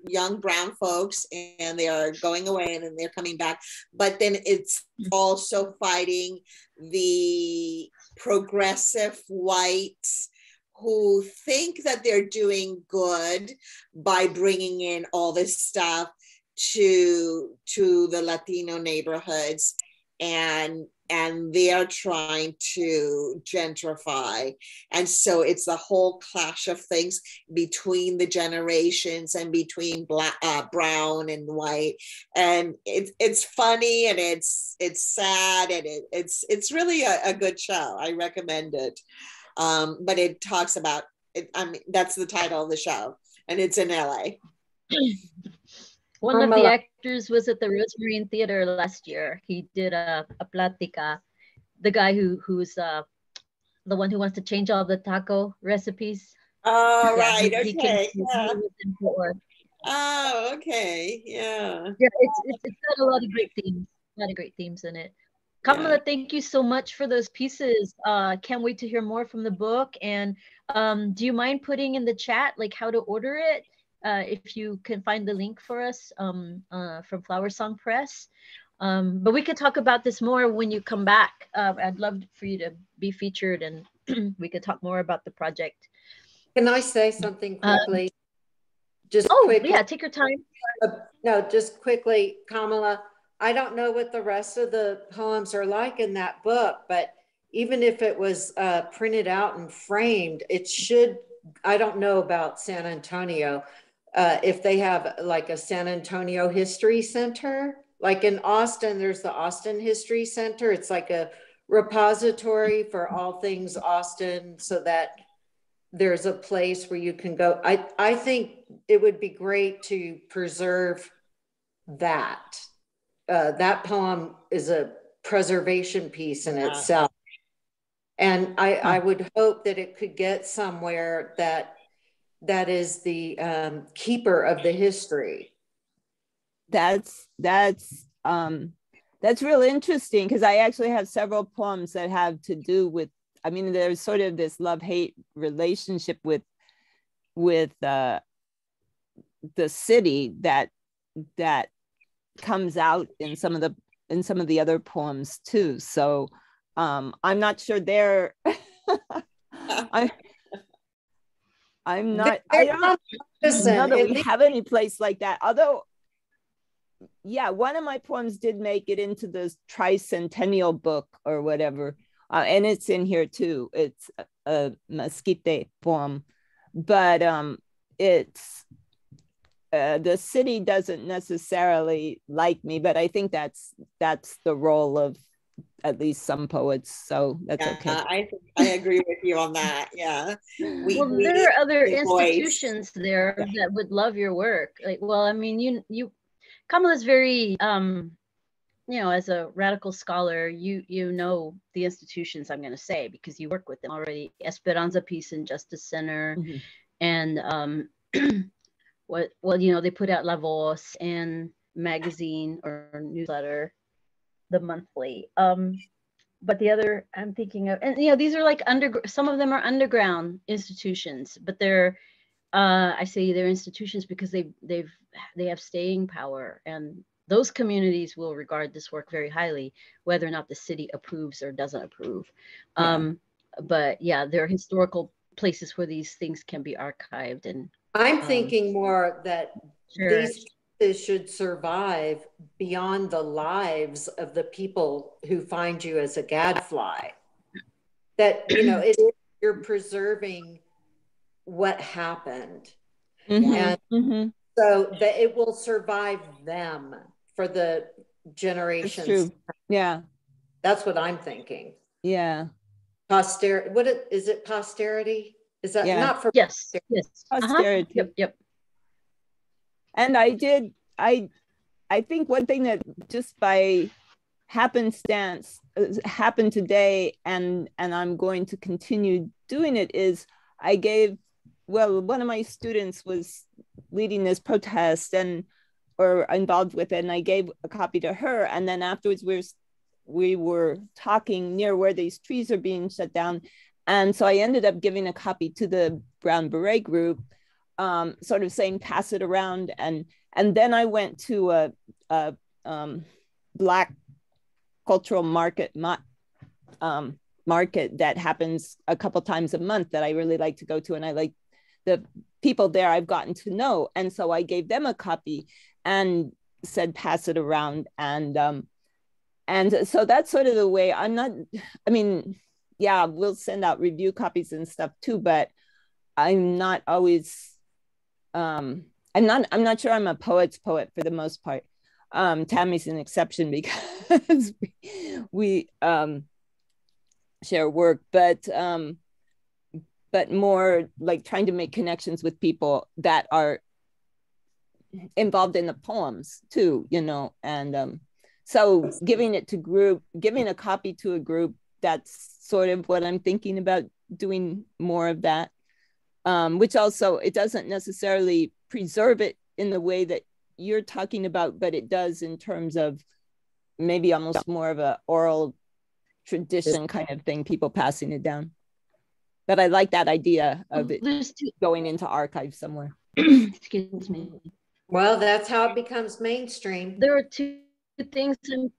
D: young brown folks, and they are going away and then they're coming back. But then it's also fighting the progressive whites who think that they're doing good by bringing in all this stuff to the Latino neighborhoods. and they are trying to gentrify. And so it's the whole clash of things between the generations and between black, brown and white. And it's funny, and it's sad, and it's really a good show. I recommend it. But it talks about it. I mean, that's the title of the show, and it's in LA.
A: One of the actors was at the Rosemarine Theater last year. He did a plática. The guy who's the one who wants to change all the taco recipes.
D: Oh,
A: Yeah,
D: right.
A: he
D: Okay.
A: came
D: Yeah.
A: Oh,
D: okay. Yeah.
A: Yeah, it's got a lot of great themes. A lot of great themes in it. Kamala, thank you so much for those pieces. Can't wait to hear more from the book. And do you mind putting in the chat like how to order it? If you can find the link for us from Flower Song Press. But we could talk about this more when you come back. I'd love for you to be featured, and we could talk more about the project.
C: Can I say something quickly?
A: Quickly. Yeah, take your time.
C: No, just quickly, Kamala. I don't know what the rest of the poems are like in that book, but even if it was printed out and framed, it should, I don't know about San Antonio, if they have like a San Antonio History Center. Like in Austin, there's the Austin History Center. It's like a repository for all things Austin, so that there's a place where you can go. I think it would be great to preserve that. That poem is a preservation piece in itself. And I would hope that it could get somewhere that is the keeper of the history.
E: That's real interesting, because I actually have several poems that have to do with, I mean, there's sort of this love-hate relationship with the city that comes out in some of the other poems too. So I'm not sure they're I'm not, I don't know that we have any place like that. Although, yeah, one of my poems did make it into the tricentennial book or whatever. And it's in here too. It's a Mesquite poem, but it's, the city doesn't necessarily like me, but I think that's the role of at least some poets. So that's okay.
D: I agree with you on that. Yeah.
A: There are other institutions there that would love your work. Like, well, I mean, you Kamala's very, as a radical scholar, you know the institutions I'm going to say because you work with them already. Esperanza Peace and Justice Center, and they put out La Voz and magazine or newsletter, the monthly. But the other I'm thinking of, and these are like some of them are underground institutions, but they're I say they're institutions because they have staying power, and those communities will regard this work very highly, whether or not the city approves or doesn't approve. But yeah, there are historical places where these things can be archived. And
C: I'm thinking more that these pieces should survive beyond the lives of the people who find you as a gadfly. That, you're preserving what happened. And so that it will survive them for the generations.
E: That's true. Yeah.
C: That's what I'm thinking.
E: Yeah.
C: Posterity. Is it posterity? Is that not for
A: yes.
E: Posterity.
A: Yep.
E: And I think one thing that just by happenstance happened today, and I'm going to continue doing it, is I gave, one of my students was leading this protest or involved with it, and I gave a copy to her, and then afterwards we were talking near where these trees are being shut down, and so I ended up giving a copy to the Brown Beret group, sort of saying pass it around, and then I went to a Black cultural market that happens a couple times a month that I really like to go to, and I like the people there I've gotten to know, and so I gave them a copy and said pass it around, and And so that's sort of the way. I'm not, I mean, yeah, we'll send out review copies and stuff too, but I'm not always, I'm not sure I'm a poet's poet for the most part. Tammy's an exception because we share work, but more like trying to make connections with people that are involved in the poems too, you know. And so giving a copy to a group, that's sort of what I'm thinking about, doing more of that. Which also, it doesn't necessarily preserve it in the way that you're talking about, but it does in terms of maybe almost more of a oral tradition kind of thing, people passing it down. But I like that idea of it going into archives somewhere.
A: Excuse me.
C: Well, that's how it becomes mainstream.
A: There are two things I'm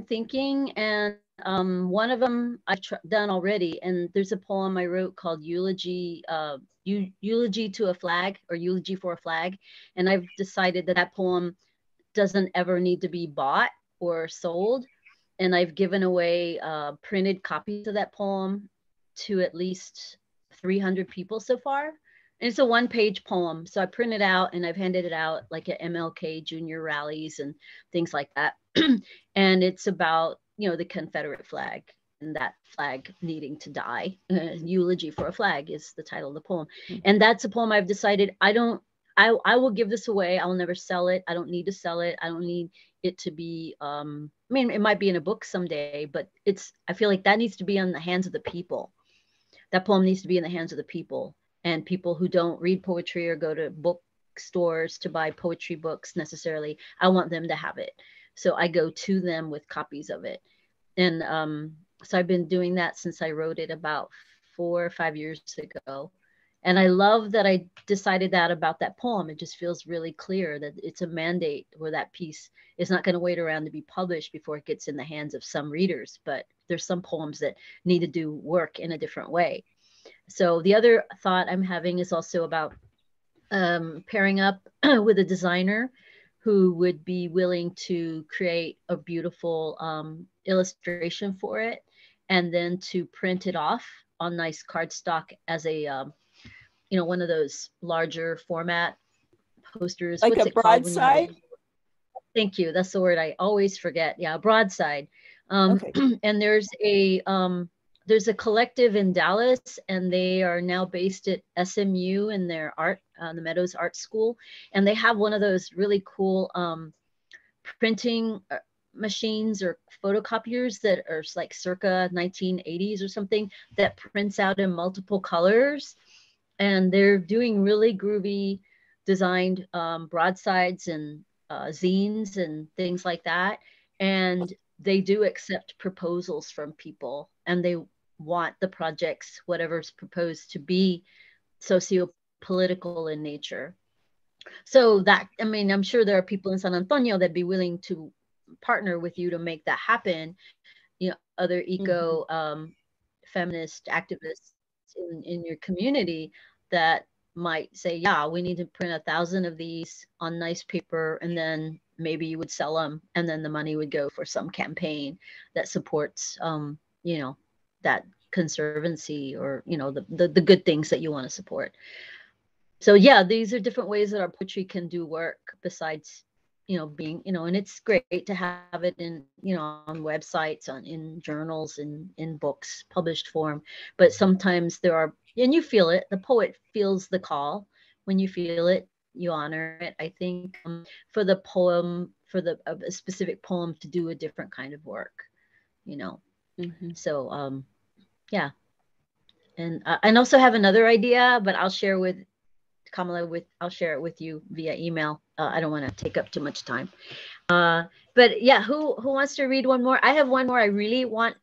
A: thinking. And one of them I've done already. And there's a poem I wrote called Eulogy to a Flag, or Eulogy for a Flag. And I've decided that that poem doesn't ever need to be bought or sold. And I've given away printed copies of that poem to at least 300 people so far. And it's a one-page poem. So I print it out and I've handed it out like at MLK junior rallies and things like that. And it's about, you know, the Confederate flag and that flag needing to die. Eulogy for a Flag is the title of the poem. And that's a poem I've decided I will give this away. I'll never sell it. I don't need to sell it. I don't need it to be, I mean, it might be in a book someday, but I feel like that needs to be in the hands of the people. That poem needs to be in the hands of the people, and people who don't read poetry or go to bookstores to buy poetry books necessarily. I want them to have it. So I go to them with copies of it. And so I've been doing that since I wrote it about 4 or 5 years ago. And I love that I decided that about that poem. It just feels really clear that it's a mandate where that piece is not going to wait around to be published before it gets in the hands of some readers. But there's some poems that need to do work in a different way. So the other thought I'm having is also about pairing up with a designer who would be willing to create a beautiful illustration for it, and then to print it off on nice cardstock as a you know, one of those larger format posters.
E: Like a broadside?
A: Thank you. That's the word I always forget. Yeah, broadside.
E: Okay.
A: And there's a collective in Dallas, and they are now based at SMU in their the Meadows Art School. And they have one of those really cool printing machines or photocopiers that are like circa 1980s or something, that prints out in multiple colors. And they're doing really groovy designed broadsides and zines and things like that. And they do accept proposals from people, and they want the projects, whatever's proposed, to be socio-political in nature. So that, I mean, I'm sure there are people in San Antonio that'd be willing to partner with you to make that happen. You know, other eco feminist activists in your community that might say, yeah, we need to print 1,000 of these on nice paper, and then maybe you would sell them, and then the money would go for some campaign that supports, you know, that conservancy, or, you know, the good things that you want to support. So yeah, these are different ways that our poetry can do work besides, you know, being, you know, and it's great to have it in, you know, on websites, in journals, in books, published form. But sometimes there are, and you feel it, the poet feels the call. When you feel it, you honor it. I think for the poem, for a specific poem to do a different kind of work, you know. So yeah. And also have another idea, but I'll share with Kamala, I'll share it with you via email. I don't want to take up too much time. But yeah, who wants to read one more? I have one more I really want to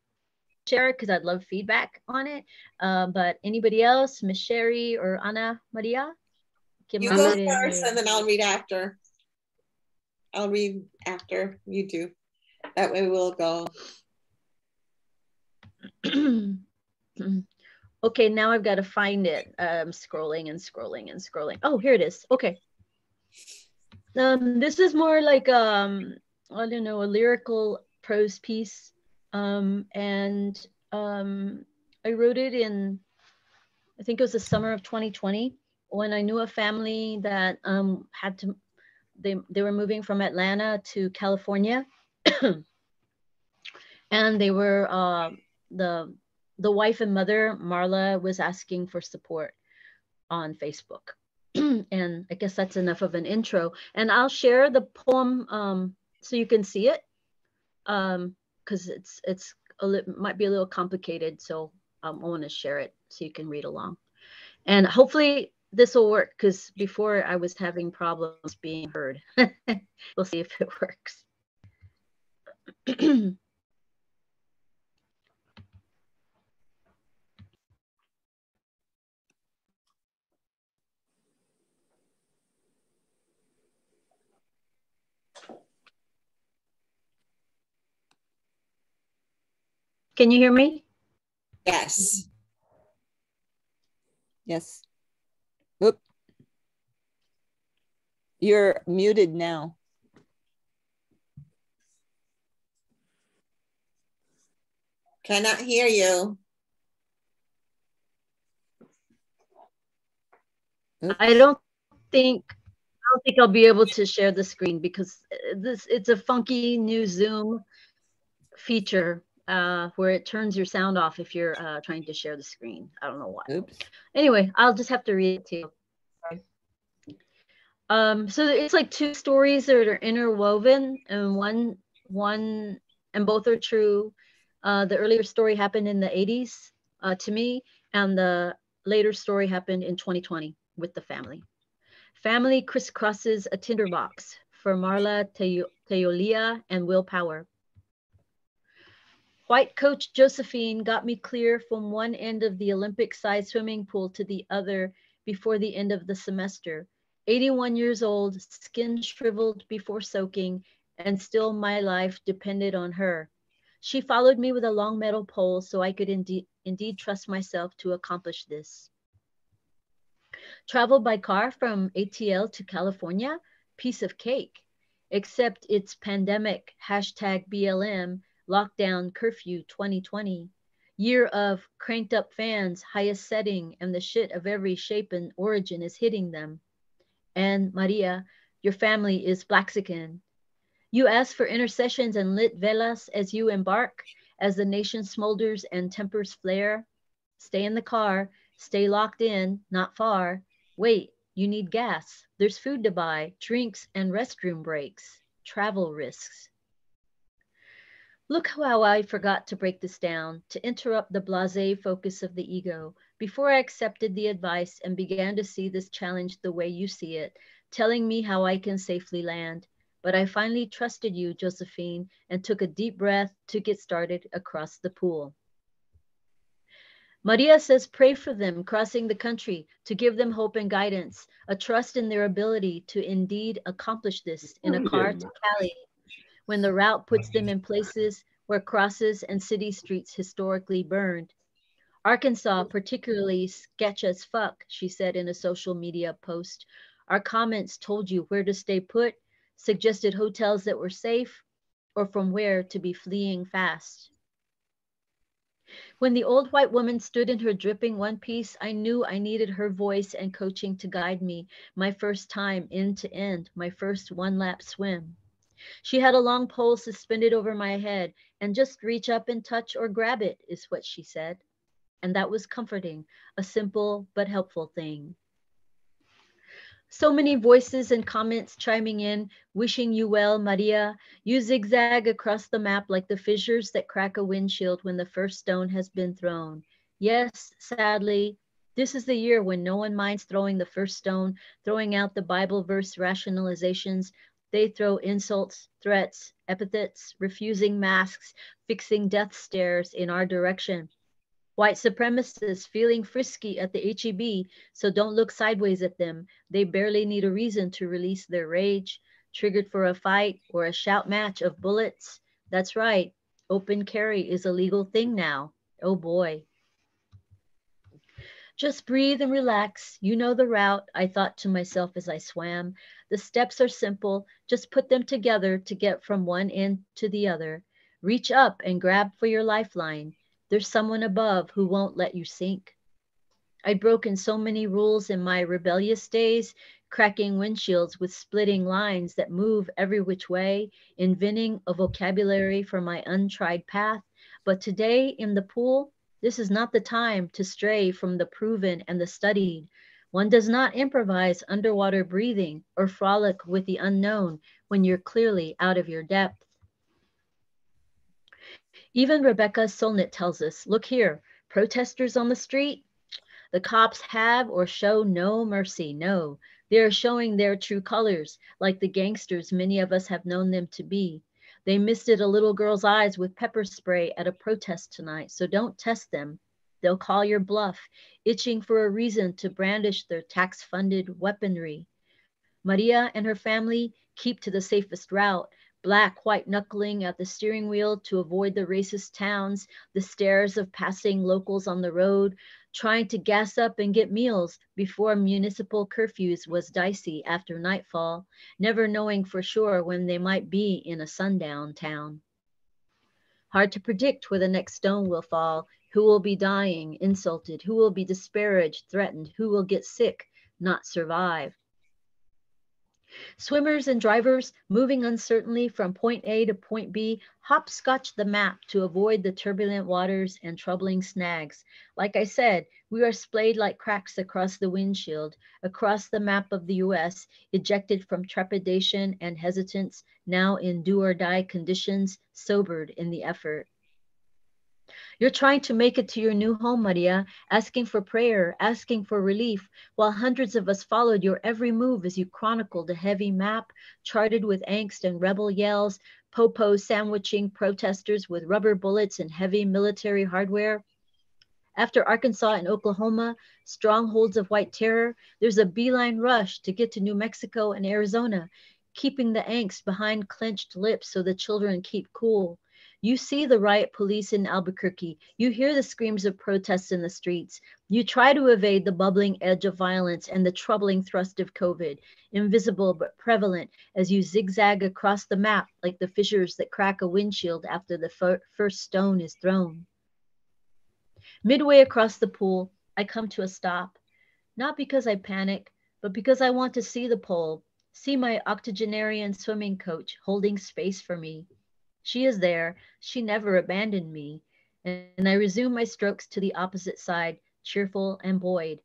A: share because I'd love feedback on it. But anybody else, Miss Sherry or Ana Maria?
D: You go first, and then I'll read after. I'll read after you do. That way we'll go.
A: Okay, now I've got to find it. I'm scrolling and scrolling and scrolling. Oh, here it is. Okay. This is more like I don't know, a lyrical prose piece, and I wrote it in, I think it was the summer of 2020, when I knew a family that had to, they were moving from Atlanta to California, and they were the wife and mother, Marla, was asking for support on Facebook. And I guess that's enough of an intro. And I'll share the poem so you can see it, because it's might be a little complicated. So I want to share it so you can read along. And hopefully this will work, because before I was having problems being heard. We'll see if it works. Can you hear me?
D: Yes.
E: Yes. Oop. You're muted now.
D: Cannot hear you.
E: Oops.
A: I don't think I'll be able to share the screen, because it's a funky new Zoom feature where it turns your sound off if you're trying to share the screen. I don't know why.
E: Oops.
A: Anyway, I'll just have to read it to you. So it's like two stories that are interwoven, and and both are true. The earlier story happened in the 80s to me, and the later story happened in 2020 with the family. Family crisscrosses a tinderbox for Marla, Teolia, and Willpower. White coach Josephine got me clear from one end of the Olympic-sized swimming pool to the other before the end of the semester. 81 years old, skin shriveled before soaking, and still my life depended on her. She followed me with a long metal pole so I could indeed trust myself to accomplish this. Travel by car from ATL to California? Piece of cake. Except it's pandemic, #BLM, lockdown, curfew 2020. Year of cranked up fans, highest setting, and the shit of every shape and origin is hitting them. And Maria, your family is Blaxican. You ask for intercessions and lit velas as you embark, as the nation smolders and tempers flare. Stay in the car, stay locked in, not far. Wait, you need gas. There's food to buy, drinks and restroom breaks. Travel risks. Look how I forgot to break this down, to interrupt the blasé focus of the ego. Before I accepted the advice and began to see this challenge the way you see it, telling me how I can safely land. But I finally trusted you, Josephine, and took a deep breath to get started across the pool. Maria says, pray for them crossing the country, to give them hope and guidance, a trust in their ability to indeed accomplish this in a car to Cali, when the route puts them in places where crosses and city streets historically burned. Arkansas, particularly sketch as fuck, she said in a social media post. Our comments told you where to stay put, suggested hotels that were safe, or from where to be fleeing fast. When the old white woman stood in her dripping one piece, I knew I needed her voice and coaching to guide me, my first time end to end, my first one-lap swim. She had a long pole suspended over my head, and just reach up and touch or grab it, is what she said. And that was comforting, a simple but helpful thing. So many voices and comments chiming in, wishing you well, Maria. You zigzag across the map like the fissures that crack a windshield when the first stone has been thrown. Yes, sadly, this is the year when no one minds throwing the first stone, throwing out the Bible verse rationalizations. They throw insults, threats, epithets, refusing masks, fixing death stares in our direction. White supremacists feeling frisky at the HEB, so don't look sideways at them. They barely need a reason to release their rage, triggered for a fight or a shout match of bullets. That's right, open carry is a legal thing now. Oh boy. Just breathe and relax. You know the route, I thought to myself as I swam. The steps are simple. Just put them together to get from one end to the other. Reach up and grab for your lifeline. There's someone above who won't let you sink. I'd broken so many rules in my rebellious days, cracking windshields with splitting lines that move every which way, inventing a vocabulary for my untried path. But today in the pool, this is not the time to stray from the proven and the studied. One does not improvise underwater breathing or frolic with the unknown when you're clearly out of your depth. Even Rebecca Solnit tells us, look here, protesters on the street, the cops have or show no mercy, no. They are showing their true colors, like the gangsters many of us have known them to be. They misted a little girl's eyes with pepper spray at a protest tonight, so don't test them. They'll call your bluff, itching for a reason to brandish their tax-funded weaponry. Maria and her family keep to the safest route, black white knuckling at the steering wheel to avoid the racist towns, the stares of passing locals on the road, trying to gas up and get meals before municipal curfews was dicey after nightfall, never knowing for sure when they might be in a sundown town. Hard to predict where the next stone will fall, who will be dying, insulted, who will be disparaged, threatened, who will get sick, not survive. Swimmers and drivers moving uncertainly from point A to point B hopscotch the map to avoid the turbulent waters and troubling snags. Like I said, we are splayed like cracks across the windshield, across the map of the US, ejected from trepidation and hesitance, now in do or die conditions, sobered in the effort. You're trying to make it to your new home, Maria, asking for prayer, asking for relief, while hundreds of us followed your every move as you chronicled a heavy map, charted with angst and rebel yells, popo sandwiching protesters with rubber bullets and heavy military hardware. After Arkansas and Oklahoma, strongholds of white terror, there's a beeline rush to get to New Mexico and Arizona, keeping the angst behind clenched lips so the children keep cool. You see the riot police in Albuquerque. You hear the screams of protests in the streets. You try to evade the bubbling edge of violence and the troubling thrust of COVID, invisible but prevalent as you zigzag across the map like the fissures that crack a windshield after the first stone is thrown. Midway across the pool, I come to a stop, not because I panic, but because I want to see the pole, see my octogenarian swimming coach holding space for me. She is there. She never abandoned me. And I resume my strokes to the opposite side, cheerful and buoyed.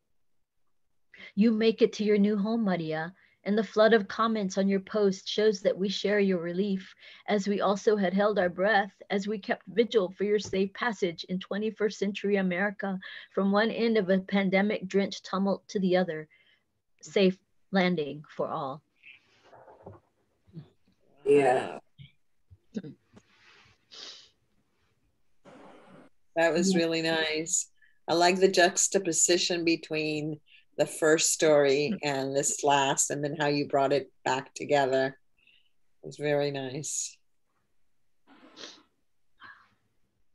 A: You make it to your new home, Maria, and the flood of comments on your post shows that we share your relief, as we also had held our breath, as we kept vigil for your safe passage in 21st century America from one end of a pandemic-drenched tumult to the other. Safe landing for all.
C: Yeah.
D: That was really nice. I like the juxtaposition between the first story and this last, and then how you brought it back together. It was very nice.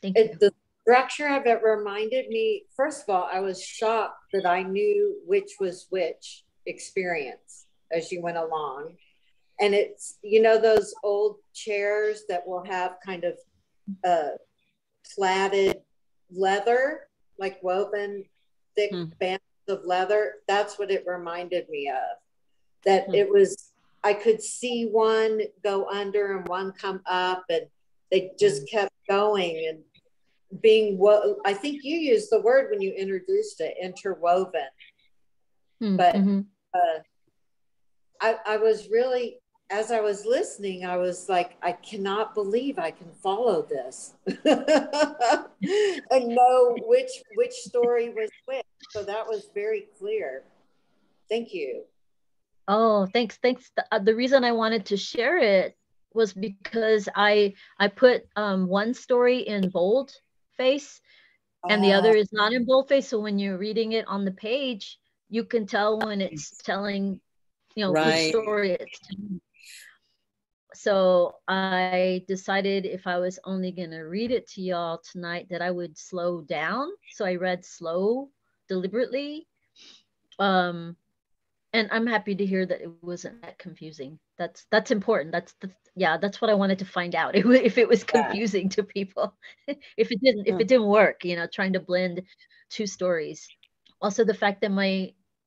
A: Thank you.
C: The structure of it reminded me, first of all, I was shocked that I knew which was which experience as you went along. And it's, you know, those old chairs that will have kind of plaited leather, like woven thick bands of leather. That's what it reminded me of. That it was, I could see one go under and one come up, and they just kept going and being, I think you used the word when you introduced it, interwoven. But I was really, as I was listening, I was like, I cannot believe I can follow this and know which story was which. So that was very clear. Thank you.
A: Oh, thanks. The reason I wanted to share it was because I put one story in boldface and the other is not in boldface. So when you're reading it on the page, you can tell when it's telling, you know, which story it's telling. So I decided if I was only going to read it to y'all tonight that I would slow down. So I read slow deliberately. And I'm happy to hear that it wasn't that confusing. That's important. That's what I wanted to find out. If it was confusing to people, if it didn't work, trying to blend two stories. Also, the fact that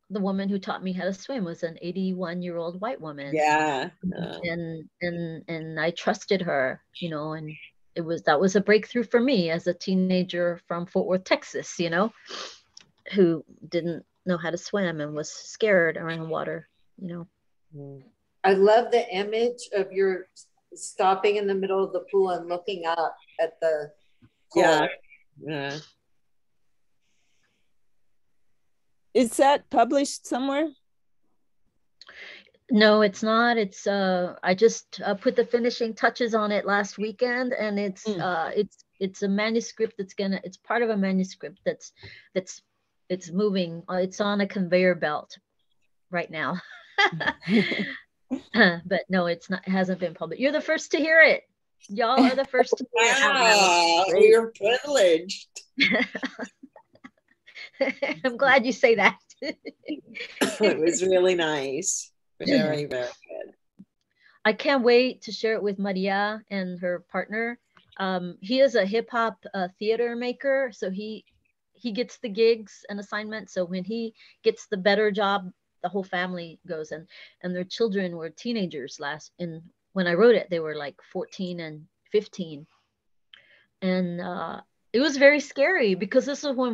A: the woman who taught me how to swim was an 81-year-old white woman.
D: Yeah.
A: And I trusted her, and that was a breakthrough for me as a teenager from Fort Worth, Texas, who didn't know how to swim and was scared around water,
C: I love the image of your stopping in the middle of the pool and looking up at the pool.
D: Yeah.
E: Is that published somewhere?
A: No, it's not. It's I just put the finishing touches on it last weekend, and it's a manuscript it's part of a manuscript it's moving. It's on a conveyor belt right now. But no, it hasn't been published. You're the first to hear it. Y'all are the first to hear it.
D: Wow, you're privileged.
A: I'm glad you say that.
D: It was really nice. Very, very good.
A: I can't wait to share it with Maria and her partner. He is a hip hop theater maker, so he gets the gigs and assignments. So when he gets the better job, the whole family goes, and their children were teenagers when I wrote it. They were like 14 and 15, and it was very scary because this is when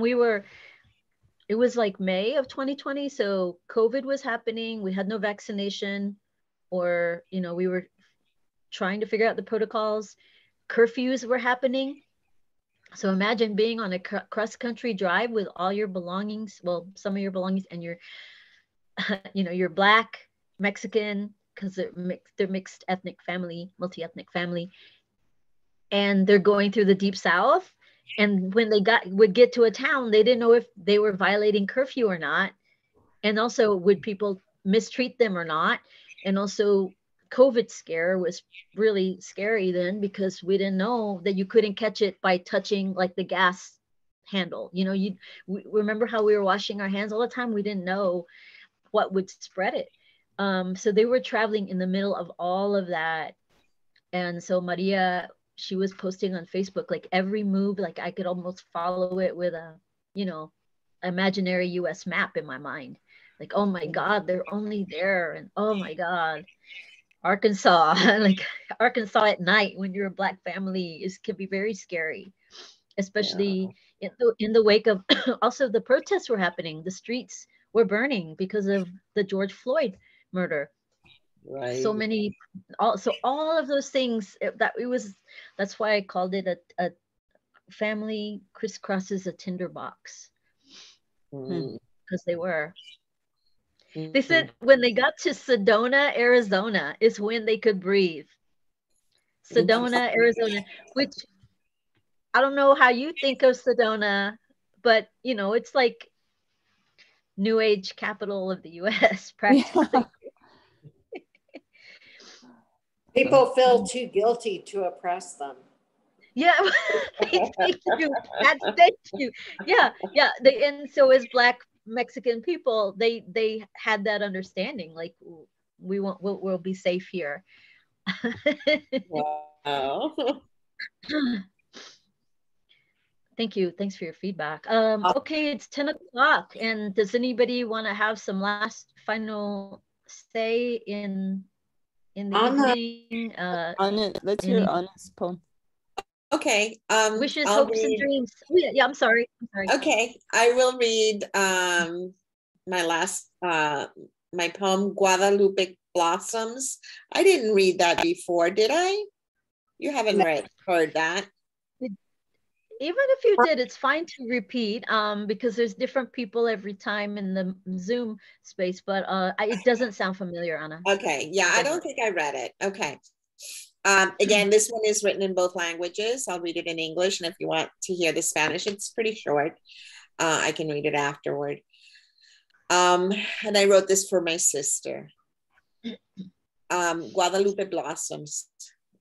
A: it was like May of 2020, so COVID was happening. We had no vaccination, or we were trying to figure out the protocols. Curfews were happening. So imagine being on a cross-country drive with all your belongings, well, some of your belongings, and you're Black, Mexican, because they're mixed ethnic family, multi-ethnic family, and they're going through the Deep South. And when they would get to a town, they didn't know if they were violating curfew or not, and also would people mistreat them or not. And also, COVID scare was really scary then, because we didn't know that you couldn't catch it by touching like the gas handle. We remember how we were washing our hands all the time. We didn't know what would spread it. So they were traveling in the middle of all of that. And so Maria, she was posting on Facebook, like every move, like I could almost follow it with a, imaginary US map in my mind. Like, oh my God, they're only there. And oh my God, Arkansas, like Arkansas at night when you're a Black family can be very scary, especially in the wake of also the protests were happening. The streets were burning because of the George Floyd murder.
D: Right.
A: So all of those things that's why I called it a family crisscrosses a tinderbox, because they were. They said when they got to Sedona, Arizona is when they could breathe. Sedona, Arizona, which I don't know how you think of Sedona, but it's like New Age capital of the US practically.
C: People feel too guilty to oppress them.
A: Yeah, thank you. Thank you. Yeah. And so as Black Mexican people, they had that understanding, like we'll be safe here.
D: Wow.
A: Thank you. Thanks for your feedback. Okay, it's 10 o'clock, and does anybody want to have some last final say in the evening?
E: Let's hear Anna's poem.
D: Okay.
A: Wishes, hopes, and dreams. Yeah, I'm sorry.
D: Okay, I will read my last my poem, Guadalupe Blossoms. I didn't read that before, did I? You haven't heard that.
A: Even if you did, it's fine to repeat, because there's different people every time in the Zoom space, but it doesn't sound familiar, Anna.
D: Okay, yeah, I don't think I read it. Okay. Again, this one is written in both languages. I'll read it in English, and if you want to hear the Spanish, it's pretty short. I can read it afterward. And I wrote this for my sister. Guadalupe Blossoms.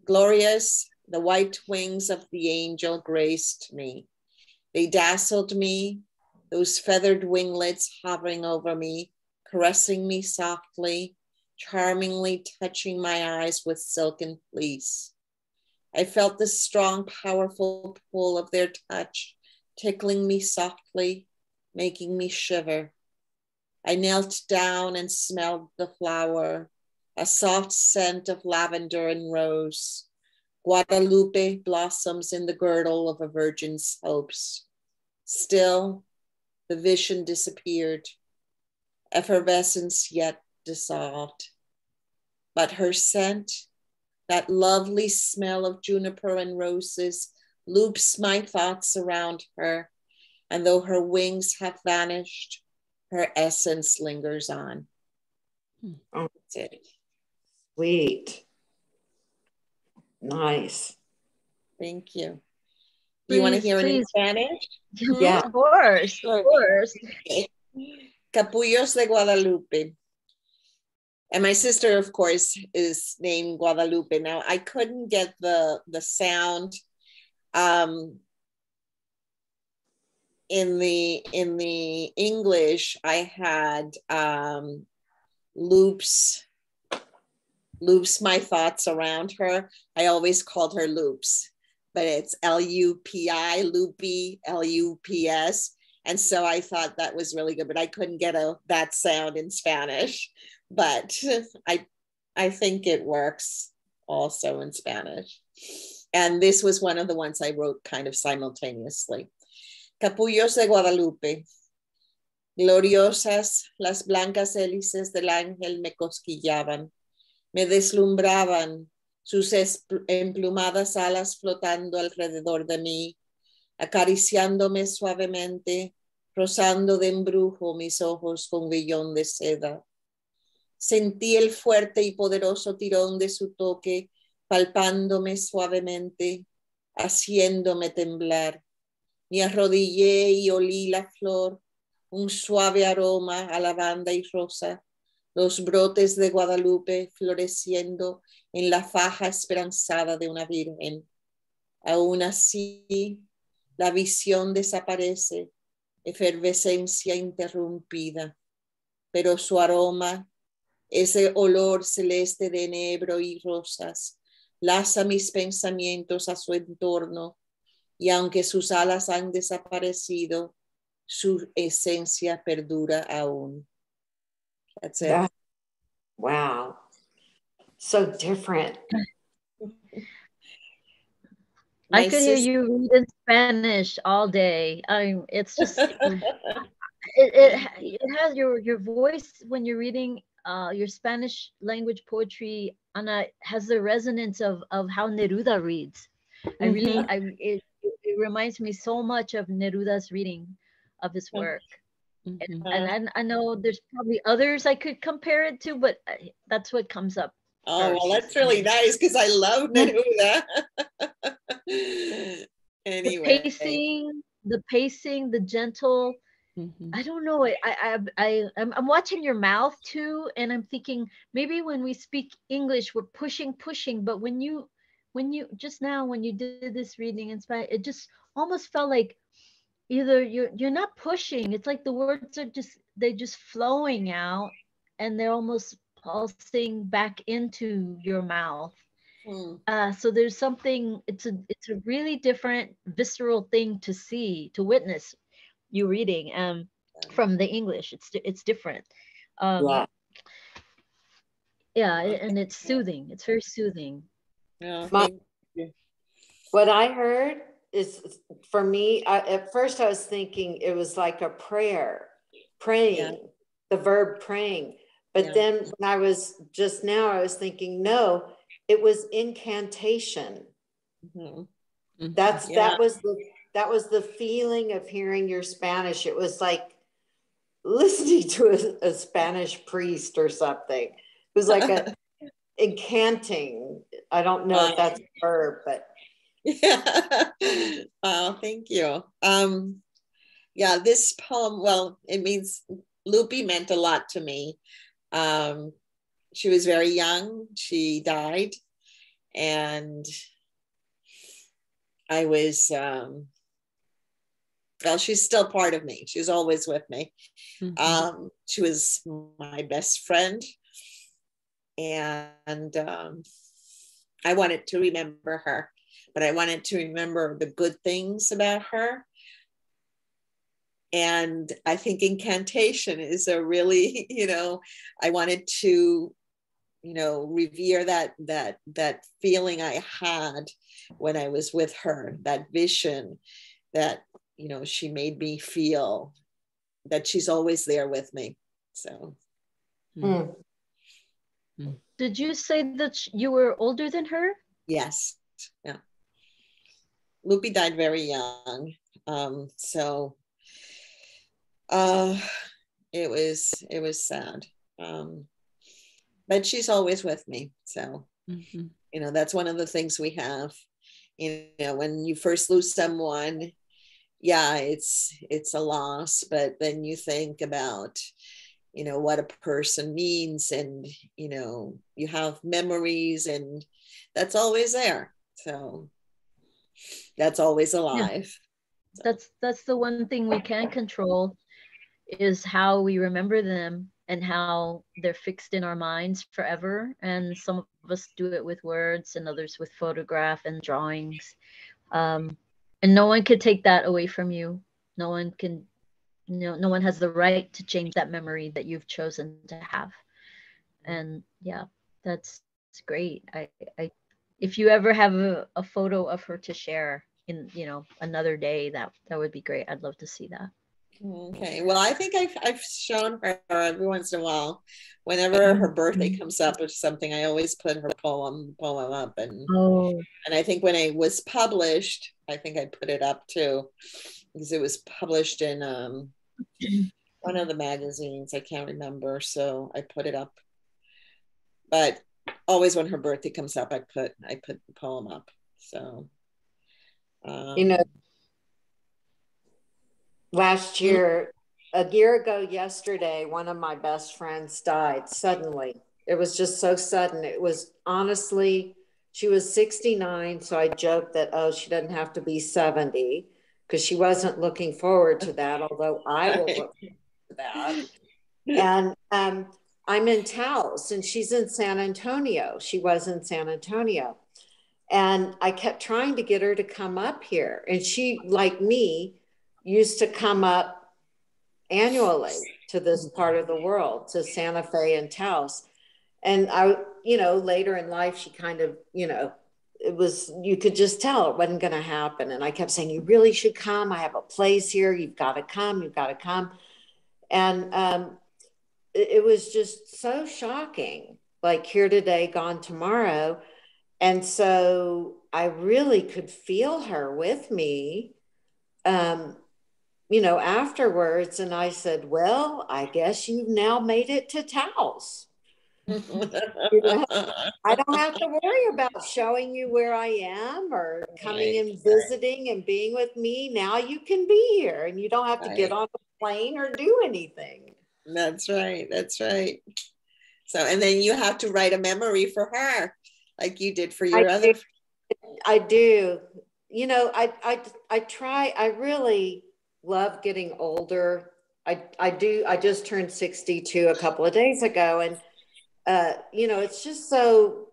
D: Glorious, the white wings of the angel graced me. They dazzled me, those feathered winglets hovering over me, caressing me softly, charmingly touching my eyes with silken fleece. I felt the strong, powerful pull of their touch, tickling me softly, making me shiver. I knelt down and smelled the flower, a soft scent of lavender and rose. Guadalupe blossoms in the girdle of a virgin's hopes. Still, the vision disappeared, effervescence yet dissolved. But her scent, that lovely smell of juniper and roses, loops my thoughts around her, and though her wings have vanished, her essence lingers on.
C: Oh,
D: That's it.
C: sweet. Nice.
D: Thank you. Do you want to hear it in Spanish?
C: Yeah.
A: Of course, of course.
D: Capullos de Guadalupe. And my sister, of course, is named Guadalupe. Now, I couldn't get the sound in the English. I had loops my thoughts around her. I always called her Loops, but it's L-U-P-I, loopy, L-U-P-S. And so I thought that was really good, but I couldn't get that sound in Spanish. But I think it works also in Spanish. And this was one of the ones I wrote kind of simultaneously. Capullos de Guadalupe. Gloriosas, las blancas hélices del ángel me cosquillaban, me deslumbraban, sus emplumadas alas flotando alrededor de mí, acariciándome suavemente, rozando de embrujo mis ojos con vellón de seda. Sentí el fuerte y poderoso tirón de su toque, palpándome suavemente, haciéndome temblar. Me arrodillé y olí la flor, un suave aroma a lavanda y rosa, los brotes de Guadalupe floreciendo en la faja esperanzada de una virgen. Aún así, la visión desaparece, efervescencia interrumpida, pero su aroma, ese olor celeste de enebro y rosas, laza mis pensamientos a su entorno, y aunque sus alas han desaparecido, su esencia perdura aún. That's it.
C: Wow. So different.
A: I could hear you read in Spanish all day. It's just it has your voice when you're reading your Spanish language poetry, Ana, has the resonance of how Neruda reads. It reminds me so much of Neruda's reading of his work. And I know there's probably others I could compare it to, but that's what comes up.
D: Oh, well, that's really nice because I love Neruda. Anyway,
A: the pacing, the gentle. I don't know. I'm watching your mouth too, and I'm thinking maybe when we speak English we're pushing, but when you just now when you did this reading in Spanish, it just almost felt like either you're not pushing. It's like the words are just flowing out, and they're almost pulsing back into your mouth. So there's something. It's a really different, visceral thing to see, to witness you reading. From the English, it's different. Yeah, and it's soothing. It's very soothing.
D: Yeah.
C: What I heard is, for me, at first I was thinking it was like a prayer, praying, the verb praying. But then when I was just now, I was thinking, no, it was incantation. That was the feeling of hearing your Spanish. It was like listening to a Spanish priest or something. It was like a incanting. I don't know if that's a verb, but
D: Wow, thank you. This poem, well, it means Lupe meant a lot to me. She was very young. She died, and I was well, she's still part of me. She's always with me. She was my best friend. And I wanted to remember her, but I wanted to remember the good things about her. And I think incantation is a really, I wanted to, revere that feeling I had when I was with her, that vision that, she made me feel that she's always there with me. So.
A: Did you say that you were older than her?
D: Yes. Yeah. Lupe died very young. So it was sad. But she's always with me. So, that's one of the things we have, when you first lose someone, yeah, it's a loss, but then you think about, what a person means, and, you have memories, and that's always there. So that's always alive.
A: Yeah. That's the one thing we can control, is how we remember them and how they're fixed in our minds forever. And some of us do it with words, and others with photograph and drawings. And no one can take that away from you. No one can, no one has the right to change that memory that you've chosen to have. And yeah, that's great. I if you ever have a photo of her to share in, another day, that would be great. I'd love to see that.
D: Okay. Well, I think I've shown her every once in a while. Whenever her birthday comes up or something, I always put her poem up, and I think when it was published, I think I put it up too, because it was published in one of the magazines. I can't remember, so I put it up. But always when her birthday comes up, I put the poem up. So
C: last year, a year ago yesterday, one of my best friends died suddenly. It was just so sudden. It was honestly, she was 69. So I joked that, she doesn't have to be 70, because she wasn't looking forward to that, although I will look forward to that. And I'm in Taos, and she's in San Antonio. She was in San Antonio. And I kept trying to get her to come up here. And she, like me, used to come up annually to this part of the world, to Santa Fe and Taos. And I, later in life, she kind of, it was, you could just tell it wasn't going to happen. And I kept saying, you really should come. I have a place here. You've got to come. You've got to come. And it was just so shocking, like here today, gone tomorrow. And so I really could feel her with me, afterwards. And I said, well, I guess you've now made it to Taos. I don't have to worry about showing you where I am, or coming and visiting and being with me. Now you can be here, and you don't have to get on a plane or do anything.
D: That's right. That's right. So, and then you have to write a memory for her, like you did for your other.
C: I do. I try. I really love getting older. I do. I just turned 62 a couple of days ago, and it's just so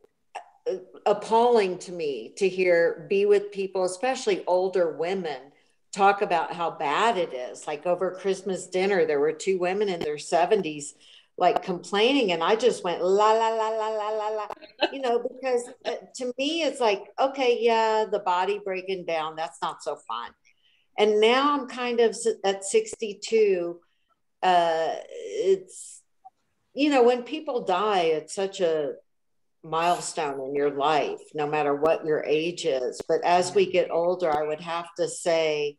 C: appalling to me to be with people, especially older women, talk about how bad it is. Like over Christmas dinner, there were two women in their 70s, like complaining. And I just went, la, la, la, la, la, la, la, because to me, it's like, okay, yeah, the body breaking down, that's not so fun. And now I'm kind of at 62. It's, when people die, it's such a milestone in your life, no matter what your age is. But as we get older, I would have to say,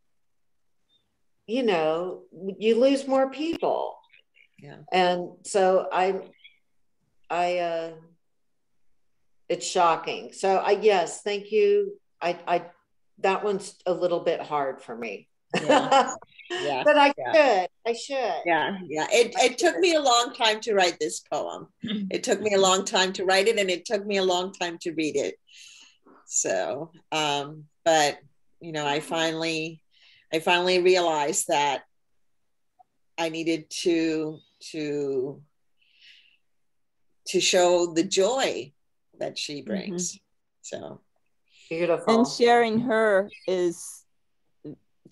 C: you lose more people.
D: Yeah.
C: And so it's shocking. So yes, thank you. That one's a little bit hard for me.
D: Yeah. Yeah.
C: But I should.
D: Yeah. Yeah. It took me a long time to write this poem. It took me a long time to write it, and it took me a long time to read it. So, but I finally I finally realized that I needed to show the joy that she brings. So
C: beautiful.
E: And sharing her is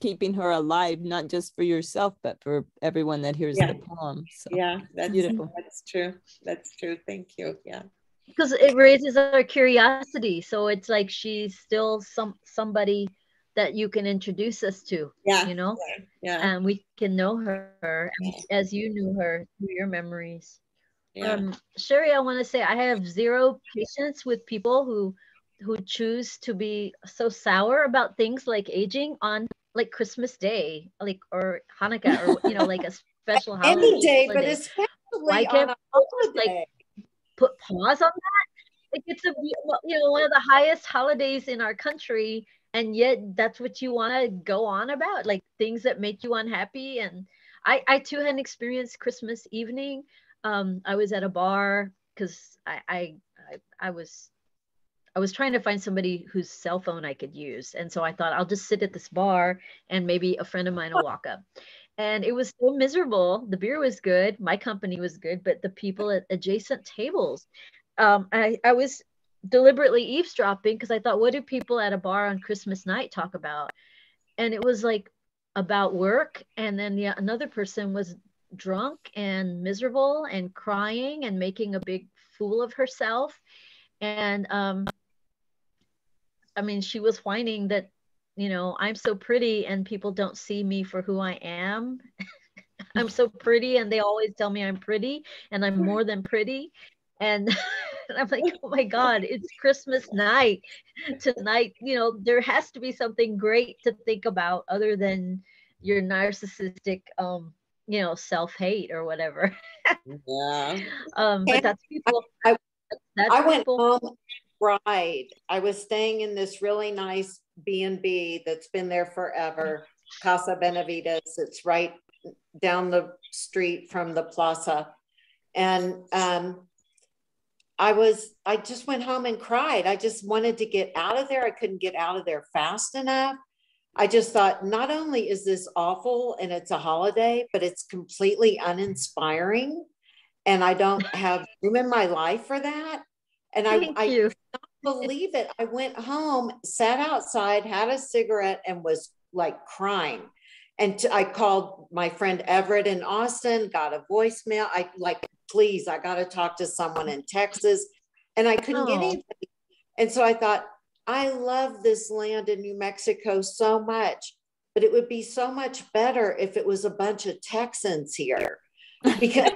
E: keeping her alive, not just for yourself, but for everyone that hears the poem. So
D: yeah, that's
E: beautiful.
D: That's true. That's true. Thank you. Yeah.
A: Because it raises our curiosity. So it's like she's still somebody that you can introduce us to,
D: Yeah.
A: you know,
D: Yeah.
A: and we can know her as you knew her through your memories.
D: Yeah.
A: Sherry, I want to say I have zero patience with people who choose to be so sour about things like aging on like Christmas Day, like or Hanukkah, or you know, like a special holiday.
C: Any day, but especially
A: Why
C: on
A: can't
C: a
A: people just like
C: holiday.
A: put pause on that? Like it's a you know, one of the highest holidays in our country, and yet that's what you want to go on about, like things that make you unhappy. And I too had an experience Christmas evening. I was at a bar because I was trying to find somebody whose cell phone I could use, and so I thought I'll just sit at this bar and maybe a friend of mine will walk up. And it was so miserable. The beer was good, my company was good, but the people at adjacent tables, I was deliberately eavesdropping because I thought, what do people at a bar on Christmas night talk about? And it was like about work, and then another person was drunk and miserable and crying and making a big fool of herself. And I mean, she was whining that, you know, I'm so pretty and people don't see me for who I am. I'm so pretty and they always tell me I'm pretty and I'm more than pretty. And I'm like, oh my God, it's Christmas night. Tonight, you know, there has to be something great to think about other than your narcissistic, you know, self-hate or whatever.
D: Yeah.
A: But that's people. That's
C: I went
A: people.
C: home, cried. I was staying in this really nice B&B that's been there forever, Casa Benavides. It's right down the street from the plaza. And I just went home and cried. I just wanted to get out of there. I couldn't get out of there fast enough. I just thought, not only is this awful and it's a holiday, but it's completely uninspiring. And I don't have room in my life for that. And I could not believe it. I went home, sat outside, had a cigarette, and was like crying. And I called my friend Everett in Austin, got a voicemail. I like, please, I got to talk to someone in Texas. And I couldn't get anybody. And so I thought, I love this land in New Mexico so much, but it would be so much better if it was a bunch of Texans here. Because,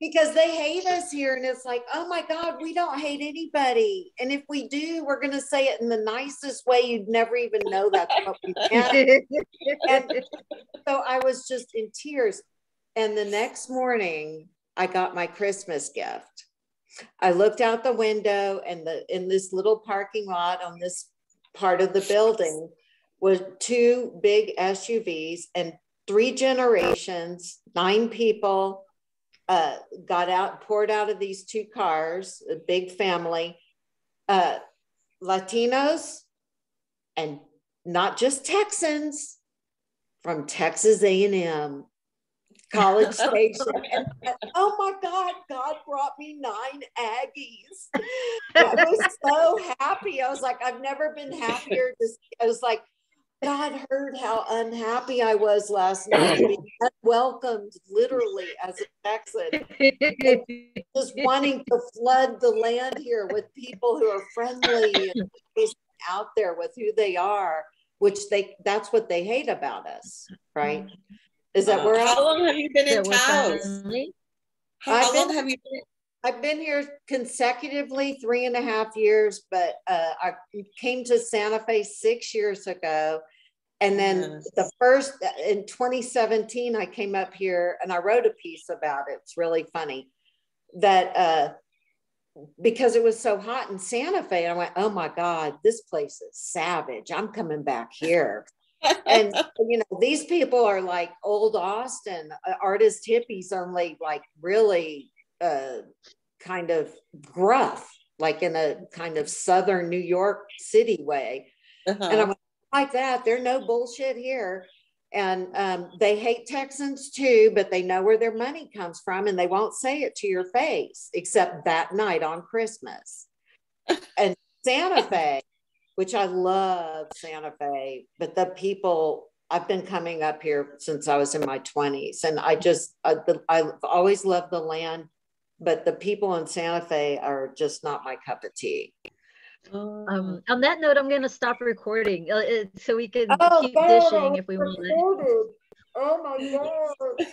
C: because they hate us here. And it's like, oh my God, we don't hate anybody. And if we do, we're going to say it in the nicest way. You'd never even know that's what we meant. And so I was just in tears. And the next morning, I got my Christmas gift. I looked out the window, and in this little parking lot on this part of the building was 2 big SUVs, and 3 generations, 9 people got out, poured out of these 2 cars, a big family, Latinos, and not just Texans, from Texas A&M, College Station. And oh my God, God brought me 9 Aggies. I was so happy. I was like, I've never been happier. I was like, God heard how unhappy I was last night, being unwelcomed literally as a Texan, and just wanting to flood the land here with people who are friendly and out there with who they are, which that's what they hate about us, right? Is that where
D: how long have you been in Taos? How long have you been?
C: I've been here consecutively 3.5 years, but I came to Santa Fe 6 years ago. And then the first, in 2017, I came up here and I wrote a piece about it. It's really funny that because it was so hot in Santa Fe, I went, oh my God, this place is savage. I'm coming back here. And, you know, these people are like old Austin, artist hippies, only like really kind of gruff, like in a kind of Southern New York City way. And I went, like that. There's no bullshit here. And they hate Texans too, but they know where their money comes from and they won't say it to your face, except that night on Christmas. And Santa Fe, which I love Santa Fe, but the people, I've been coming up here since I was in my 20s, and I've always loved the land, but the people in Santa Fe are just not my cup of tea.
A: On that note, I'm going to stop recording so we can keep
C: God,
A: dishing if we want.
C: recorded. Oh my God.